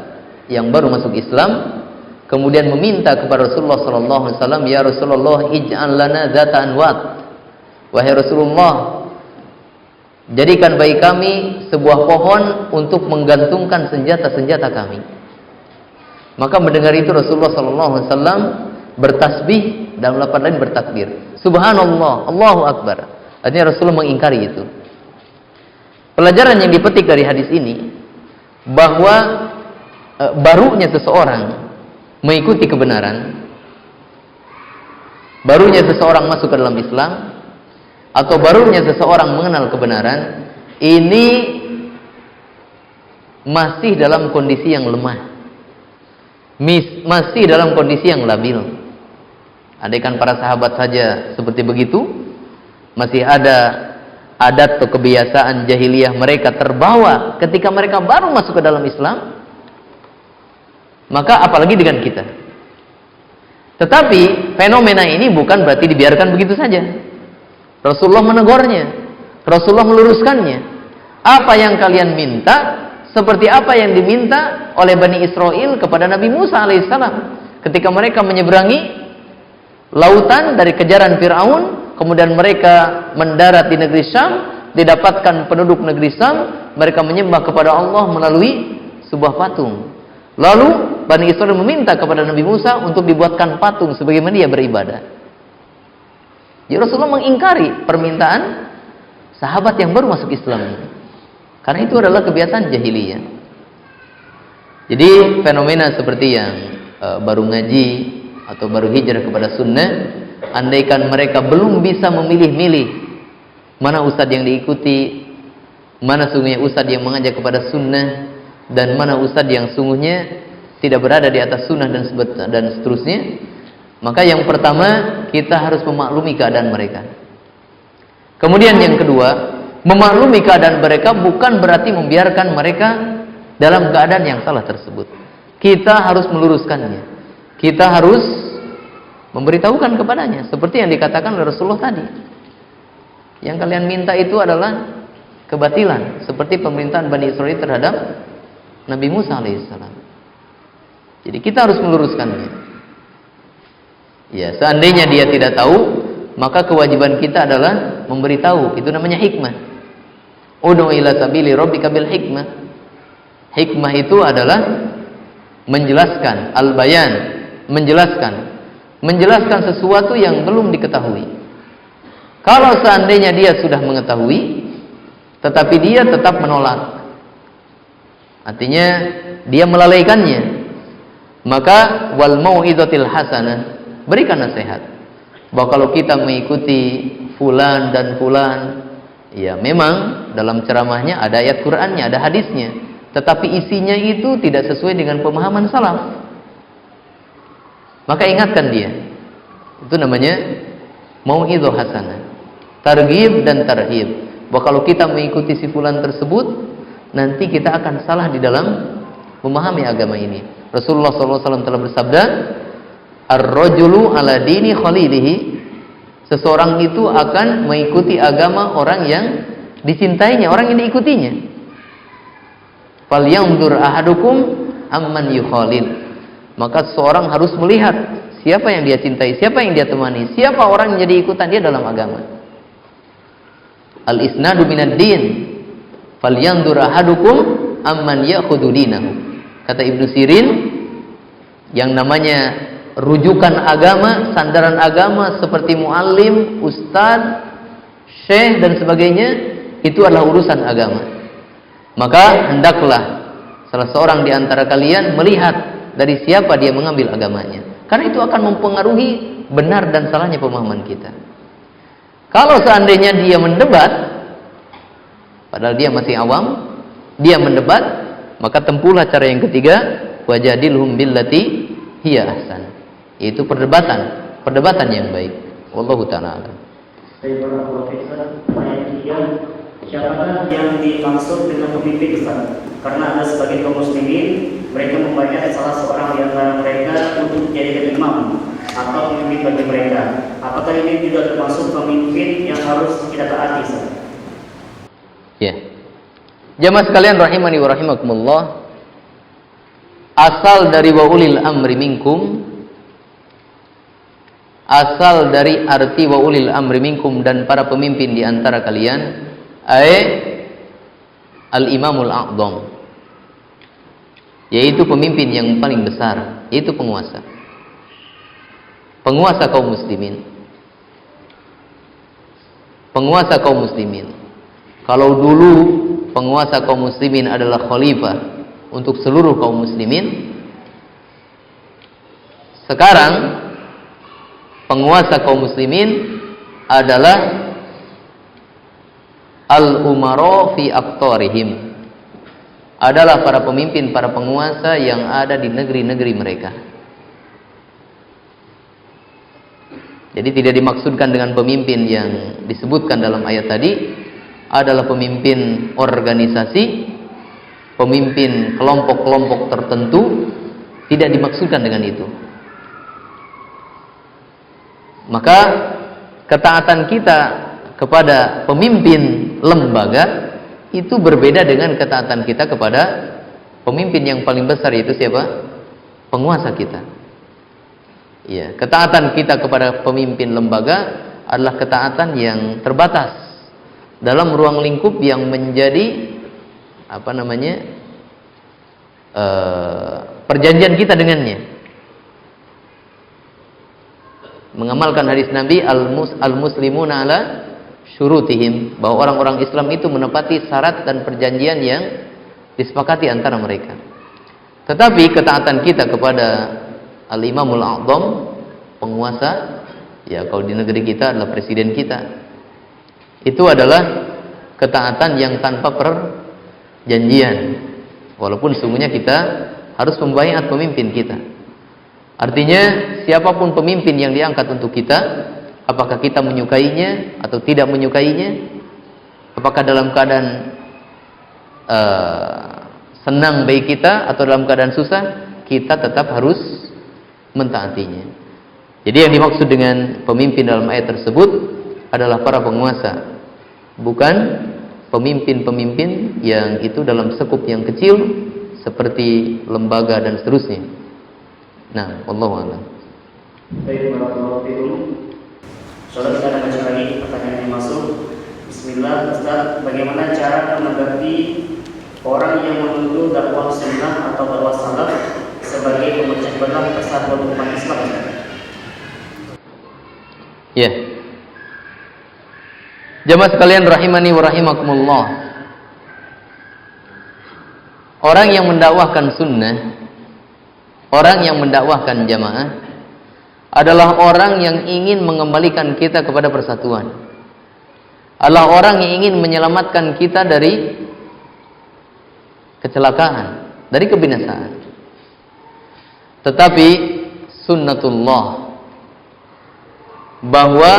yang baru masuk Islam kemudian meminta kepada Rasulullah sallallahu alaihi wasallam, "Ya Rasulullah, ij'al lana zata anwat." Wahai Rasulullah, jadikan bagi kami sebuah pohon untuk menggantungkan senjata-senjata kami. Maka mendengar itu Rasulullah sallallahu alaihi wasallam bertasbih dan lafaz lain bertakbir. Subhanallah, Allahu akbar. Artinya Rasulullah mengingkari itu. Pelajaran yang dipetik dari hadis ini bahwa barunya seseorang mengikuti kebenaran, barunya seseorang masuk ke dalam Islam, atau barunya seseorang mengenal kebenaran, ini masih dalam kondisi yang lemah, masih dalam kondisi yang labil. Andaikan para sahabat saja seperti begitu, masih ada adat atau kebiasaan jahiliyah mereka terbawa ketika mereka baru masuk ke dalam Islam, maka apalagi dengan kita. Tetapi fenomena ini bukan berarti dibiarkan begitu saja. Rasulullah menegurnya, Rasulullah meluruskannya. Apa yang kalian minta seperti apa yang diminta oleh Bani Israel kepada Nabi Musa alaihissalam ketika mereka menyeberangi lautan dari kejaran Fir'aun, kemudian mereka mendarat di negeri Syam, didapatkan penduduk negeri Syam, mereka menyembah kepada Allah melalui sebuah patung. Lalu Bani Israel meminta kepada Nabi Musa untuk dibuatkan patung sebagaimana dia beribadah. Ya, Rasulullah mengingkari permintaan sahabat yang baru masuk Islam ini, karena itu adalah kebiasaan jahiliyah. Jadi fenomena seperti yang baru ngaji atau baru hijrah kepada sunnah, andaikan mereka belum bisa memilih-milih mana ustadz yang diikuti, mana sungguhnya ustadz yang mengajak kepada sunnah, dan mana ustadz yang sungguhnya tidak berada di atas sunnah dan seterusnya, maka yang pertama kita harus memaklumi keadaan mereka. Kemudian yang kedua, memaklumi keadaan mereka bukan berarti membiarkan mereka dalam keadaan yang salah tersebut. Kita harus meluruskannya. Kita harus memberitahukan kepadanya seperti yang dikatakan oleh Rasulullah tadi. Yang kalian minta itu adalah kebatilan, seperti pemerintahan Bani Israel terhadap Nabi Musa alaihissalam. Jadi kita harus meluruskannya. Ya, seandainya dia tidak tahu, maka kewajiban kita adalah memberitahu. Itu namanya hikmah. Ud'u ila sabili rabbika bil hikmah. Hikmah itu adalah menjelaskan, al-bayan, menjelaskan sesuatu yang belum diketahui. Kalau seandainya dia sudah mengetahui, tetapi dia tetap menolak, artinya dia melalaikannya, maka wal mau'izatil hasanah, berikan nasihat bahwa kalau kita mengikuti fulan dan fulan, ya memang dalam ceramahnya ada ayat Qur'annya, ada hadisnya, tetapi isinya itu tidak sesuai dengan pemahaman salaf. Maka ingatkan dia. Itu namanya mau'izah hasanah, targhib dan tarhib, bahwa kalau kita mengikuti si fulan tersebut, nanti kita akan salah di dalam memahami agama ini. Rasulullah SAW telah bersabda, ar-rajulu ala dini khalilihi, seseorang itu akan mengikuti agama orang yang dicintainya, orang yang diikutinya. Falyanzur ahadukum amman yukhalil, maka seseorang harus melihat siapa yang dia cintai, siapa yang dia temani, siapa orang yang jadi ikutan dia dalam agama. Al-isnadu minad din, falyanzur ahadukum amman ya'khudhu dinahu. Kata Ibnu Sirin, yang namanya rujukan agama, sandaran agama seperti muallim, ustadz, syekh dan sebagainya, itu adalah urusan agama. Maka hendaklah salah seorang di antara kalian melihat dari siapa dia mengambil agamanya, karena itu akan mempengaruhi benar dan salahnya pemahaman kita. Kalau seandainya dia mendebat, padahal dia masih awam, dia mendebat, maka tempuhlah cara yang ketiga, wajadilhum billati hiya ahsan. Itu perdebatan yang baik. Wallahu taala alam. Siapakah yang dimaksud dengan pemimpin Ustaz? Karena ada sebagian kaum muslimin mereka membayar salah seorang di antara mereka untuk dijadikan imam atau pemimpin bagi mereka. Apakah ini juga termasuk pemimpin yang harus kita taati, Ustaz? Ya. Jamaah sekalian rahimani wa rahimakumullah. Asal dari wa ulil amri minkum, asal dari arti wa ulil amri minkum dan para pemimpin di antara kalian, al-imamul a'dham, yaitu pemimpin yang paling besar, yaitu penguasa kaum muslimin. Penguasa kaum muslimin. Kalau dulu penguasa kaum muslimin adalah khalifah untuk seluruh kaum muslimin, sekarang penguasa kaum muslimin adalah al-umara fi aqtarihim, adalah para pemimpin, para penguasa yang ada di negeri-negeri mereka. Jadi tidak dimaksudkan dengan pemimpin yang disebutkan dalam ayat tadi adalah pemimpin organisasi, pemimpin kelompok-kelompok tertentu, tidak dimaksudkan dengan itu. Maka ketaatan kita kepada pemimpin lembaga itu berbeda dengan ketaatan kita kepada pemimpin yang paling besar, yaitu siapa? Penguasa kita. Ya, ketaatan kita kepada pemimpin lembaga adalah ketaatan yang terbatas dalam ruang lingkup yang menjadi perjanjian kita dengannya. Mengamalkan hadis Nabi al-muslimuna ala syurutihim, bahwa orang-orang Islam itu menepati syarat dan perjanjian yang disepakati antara mereka. Tetapi ketaatan kita kepada al-imamul a'dham, penguasa, ya kalau di negeri kita adalah presiden kita, itu adalah ketaatan yang tanpa perjanjian, walaupun sesungguhnya kita harus membaiat pemimpin kita. Artinya siapapun pemimpin yang diangkat untuk kita, apakah kita menyukainya atau tidak menyukainya, apakah dalam keadaan senang bagi kita atau dalam keadaan susah, kita tetap harus mentaatinya. Jadi yang dimaksud dengan pemimpin dalam ayat tersebut adalah para penguasa, bukan pemimpin-pemimpin yang itu dalam sekup yang kecil seperti lembaga dan seterusnya. Nah, wallahu a'lam. Baik, barakallahu fikum. Saudara, kita akan baca lagi pertanyaan yang masuk. Bismillah, Ustaz, bagaimana cara menanggapi orang yang menuduh dakwah sunnah atau dakwah salaf sebagai pemecah belah persatuan umat Islam? Ya. Jamaah sekalian rahimani wa rahimakumullah. Orang yang mendakwahkan sunnah, orang yang mendakwahkan jamaah adalah orang yang ingin mengembalikan kita kepada persatuan. Adalah orang yang ingin menyelamatkan kita dari kecelakaan, dari kebinasaan. Tetapi sunnatullah, bahwa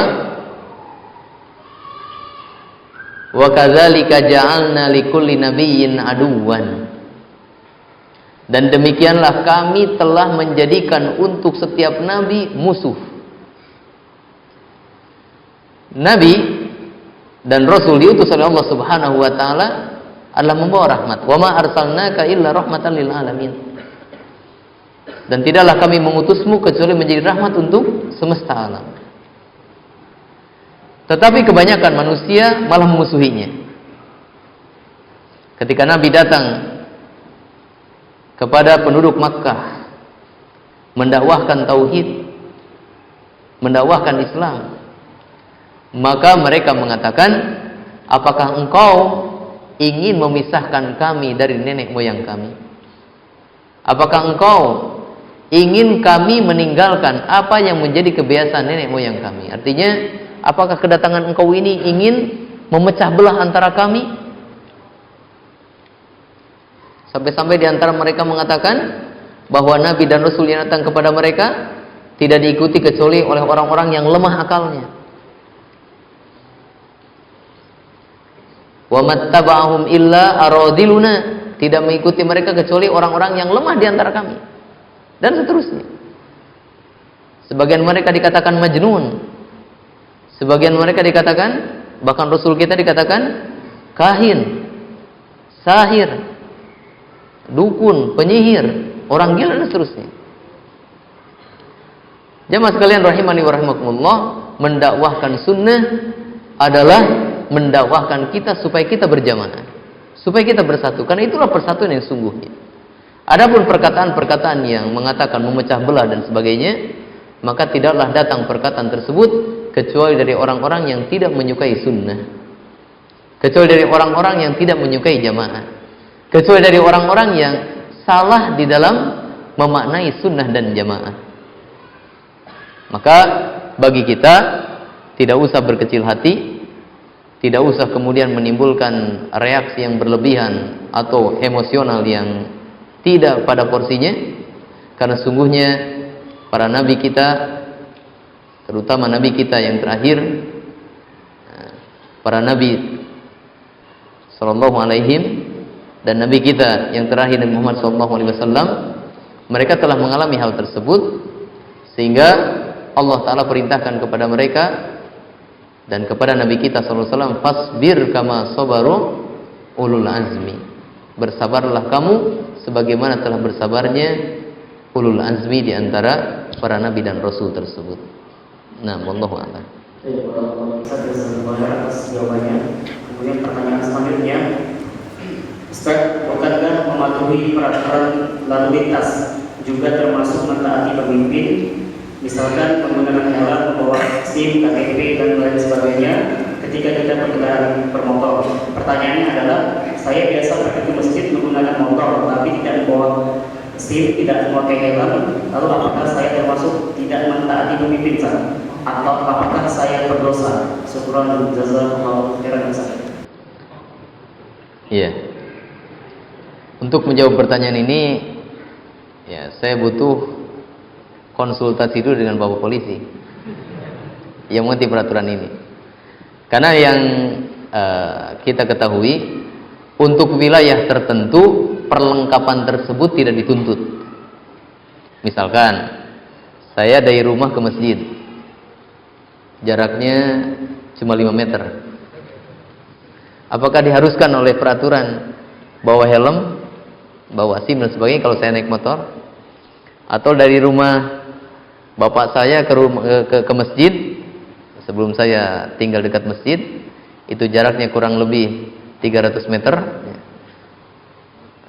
wa kadzalika ja'alna likulli nabiyyin aduwan, dan demikianlah kami telah menjadikan untuk setiap nabi musuh. Nabi dan rasul diutus oleh Allah Subhanahu wa taala adalah membawa rahmat. Wa ma arsalnaka illa rahmatan lil alamin. Dan tidaklah kami mengutusmu kecuali menjadi rahmat untuk semesta alam. Tetapi kebanyakan manusia malah memusuhinya. Ketika Nabi datang kepada penduduk Makkah mendakwahkan tauhid, mendakwahkan Islam, maka mereka mengatakan, apakah engkau ingin memisahkan kami dari nenek moyang kami? Apakah engkau ingin kami meninggalkan apa yang menjadi kebiasaan nenek moyang kami? Artinya, apakah kedatangan engkau ini ingin memecah belah antara kami? Sampai-sampai di antara mereka mengatakan, bahwa Nabi dan Rasul yang datang kepada mereka tidak diikuti kecuali oleh orang-orang yang lemah akalnya. Wa mattaba'ahum illa aradiluna, tidak mengikuti mereka kecuali orang-orang yang lemah di antara kami. Dan seterusnya. Sebagian mereka dikatakan majnun. Sebagian mereka dikatakan, bahkan Rasul kita dikatakan kahin, sahir, dukun, penyihir, orang gila dan seterusnya. Jamaah sekalian rahimani wa rahimakumullah, mendakwahkan sunnah adalah mendakwahkan kita supaya kita berjamaah, supaya kita bersatu, karena itulah persatuan yang sungguhnya. Adapun perkataan-perkataan yang mengatakan memecah belah dan sebagainya, maka tidaklah datang perkataan tersebut kecuali dari orang-orang yang tidak menyukai sunnah, kecuali dari orang-orang yang tidak menyukai jamaah, kecuali dari orang-orang yang salah di dalam memaknai sunnah dan jamaah. Maka bagi kita tidak usah berkecil hati, tidak usah kemudian menimbulkan reaksi yang berlebihan atau emosional yang tidak pada porsinya, karena sungguhnya para nabi kita, terutama nabi kita yang terakhir, para nabi sallallahu alaihim dan nabi kita yang terakhir Nabi Muhammad sallallahu alaihi wasallam, mereka telah mengalami hal tersebut sehingga Allah taala perintahkan kepada mereka dan kepada nabi kita sallallahu alaihi wasallam, fasbir kama sabaru ulul azmi, bersabarlah kamu sebagaimana telah bersabarnya ulul azmi di antara para nabi dan rasul tersebut. Nah, wallahu a'lam. Atas jawabannya. Kemudian pertanyaan selanjutnya, Ustaz, bukankah mematuhi peraturan lalu lintas juga termasuk mentaati pemimpin, misalkan menggunakan helm, membawa SIM, KTP dan lain sebagainya ketika kita berkendaraan bermotor? Pertanyaannya adalah, saya biasa pergi ke masjid menggunakan motor tapi tidak membawa SIM, tidak memakai helm, lalu apakah saya termasuk tidak mentaati pemimpin, Ustaz? Atau apakah saya berdosa? Syukran jazakallahu khairan, Ustaz. Iya. Untuk menjawab pertanyaan ini, ya saya butuh konsultasi dulu dengan Bapak Polisi yang mengerti peraturan ini. Karena yang kita ketahui, untuk wilayah tertentu perlengkapan tersebut tidak dituntut. Misalkan saya dari rumah ke masjid, jaraknya cuma 5 meter. Apakah diharuskan oleh peraturan bawa helm, bawa SIM dan sebagainya kalau saya naik motor? Atau dari rumah bapak saya ke masjid, sebelum saya tinggal dekat masjid, itu jaraknya kurang lebih 300 meter,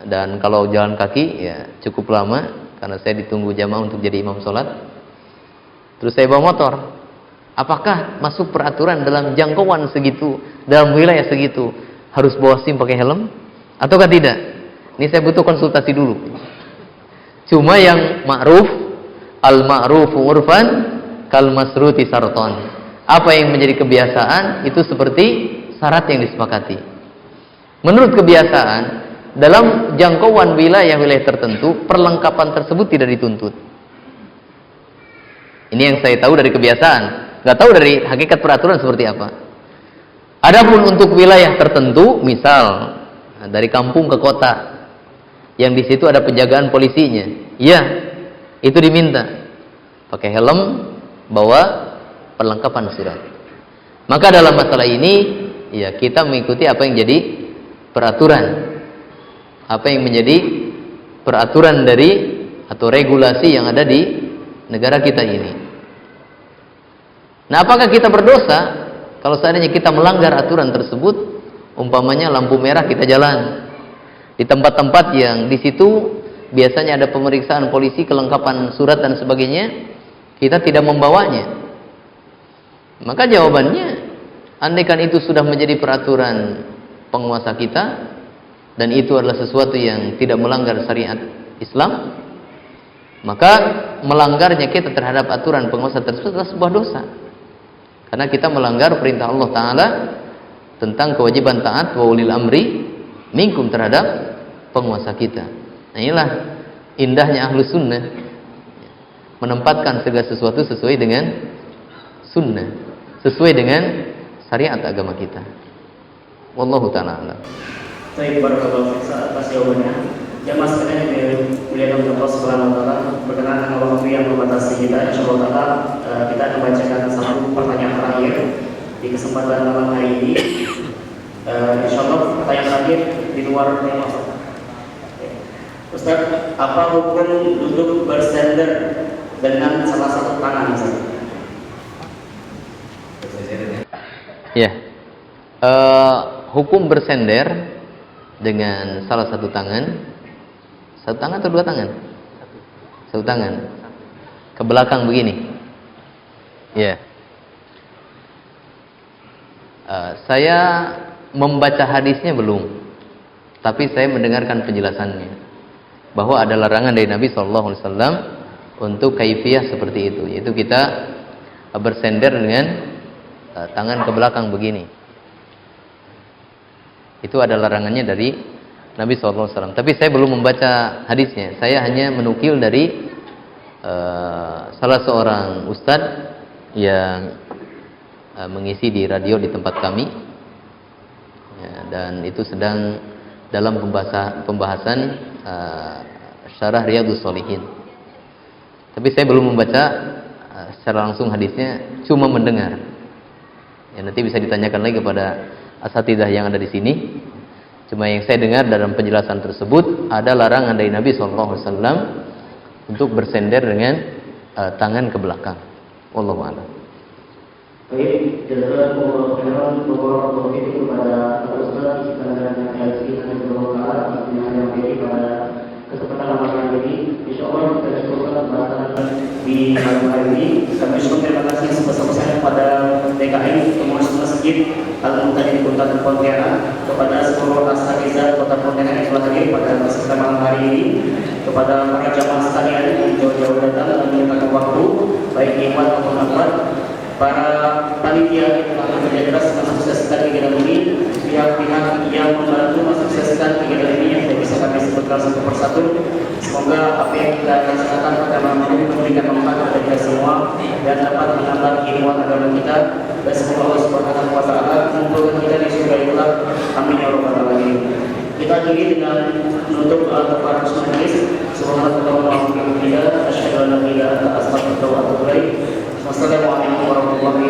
dan kalau jalan kaki ya cukup lama karena saya ditunggu jamaah untuk jadi imam sholat. Terus saya bawa motor, apakah masuk peraturan dalam jangkauan segitu, dalam wilayah segitu harus bawa SIM pakai helm ataukah tidak? Ini saya butuh konsultasi dulu. Cuma yang ma'ruf, al-ma'rufu urfan kal masruti sarton. Apa yang menjadi kebiasaan itu seperti syarat yang disepakati. Menurut kebiasaan, dalam jangkauan wilayah-wilayah tertentu, perlengkapan tersebut tidak dituntut. Ini yang saya tahu dari kebiasaan, nggak tahu dari hakikat peraturan seperti apa. Adapun untuk wilayah tertentu, misal dari kampung ke kota, yang di situ ada penjagaan polisinya, ya itu diminta pakai helm, bawa perlengkapan surat. Maka dalam masalah ini, ya kita mengikuti apa yang jadi peraturan, apa yang menjadi peraturan dari atau regulasi yang ada di negara kita ini. Nah, apakah kita berdosa kalau seandainya kita melanggar aturan tersebut? Umpamanya lampu merah kita jalan di tempat-tempat yang di situ biasanya ada pemeriksaan polisi, kelengkapan surat dan sebagainya, kita tidak membawanya. Maka jawabannya, andaikan itu sudah menjadi peraturan penguasa kita dan itu adalah sesuatu yang tidak melanggar syariat Islam, maka melanggarnya kita terhadap aturan penguasa tersebut adalah sebuah dosa. Karena kita melanggar perintah Allah Ta'ala tentang kewajiban taat wa ulil amri minkum terhadap penguasa kita. Nah, inilah indahnya ahlu sunnah menempatkan segala sesuatu sesuai dengan sunnah, sesuai dengan syariat agama kita. Wallahu ta'ala a'lam. Baik, barakallahu fiik atas jawabannya. Jamaah sekalian yang dimuliakan oleh Allah Subhanahu wa taala, berkenaan dengan waktu yang membatasi kita, insyaallah taala kita akan bacakan satu pertanyaan terakhir di kesempatan malam hari ini. Insyaallah pertanyaan terakhir di luar tema. Ustaz, apa hukum duduk bersender dengan salah satu tangan saja? Ya, hukum bersender dengan salah satu tangan atau dua tangan? Satu tangan. Ke belakang begini. Ya. Saya membaca hadisnya belum, tapi saya mendengarkan penjelasannya bahwa ada larangan dari Nabi SAW untuk kaifiyah seperti itu, yaitu kita bersender dengan tangan ke belakang begini. Itu ada larangannya dari Nabi SAW. Tapi saya belum membaca hadisnya. Saya hanya menukil dari salah seorang ustadz yang mengisi di radio di tempat kami, ya, dan itu sedang dalam pembahasan syarah Riyadhus Shalihin. Tapi saya belum membaca secara langsung hadisnya, cuma mendengar. Ya, nanti bisa ditanyakan lagi kepada asatidzah yang ada di sini. Cuma yang saya dengar dalam penjelasan tersebut ada larangan dari Nabi SAW untuk bersender dengan tangan ke belakang. Wallahu a'lam. Baik, jazakallahu khairan warahmatullahi wabarakatuh kepada Ustaz Iskandar Al-Yazid dan Jazakallah yang hadir pada kesempatan malam ini. Insyaallah kita cukupkan pembahasan di malam hari ini. Kami ucapkan terima kasih sebesar-besarnya kepada DKI Pengurus Masjid Al-Muqtadi Kota Pontianak, kepada seluruh asatidzah Kota Pontianak yang telah hadir pada kesempatan malam hari ini, kepada para jamaah sekalian yang jauh-jauh datang dan menyempatkan waktu, baik ikhwan maupun akhwat, para panitia yang telah bekerja keras mensukseskan kegiatan ini, pihak-pihak yang membantu mensukseskan kegiatan ini yang tidak bisa kami sebutkan satu persatu. Semoga apa yang kita laksanakan pada malam ini memberikan manfaat kepada kita semua dan dapat menambah ilmuwan agama kita, dan semoga Allah Subhanahu wa taala mengumpulkan kita di surga itulah. Amin ya rabbal alamin. Kita akhiri dengan menutup tabarruk majelis. Subhanallah wa bihamdihi, asyhadu an la ilaha illa anta, astaghfiruka wa atubu ilaik. Wassalamualaikum warahmatullahi wabarakatuh.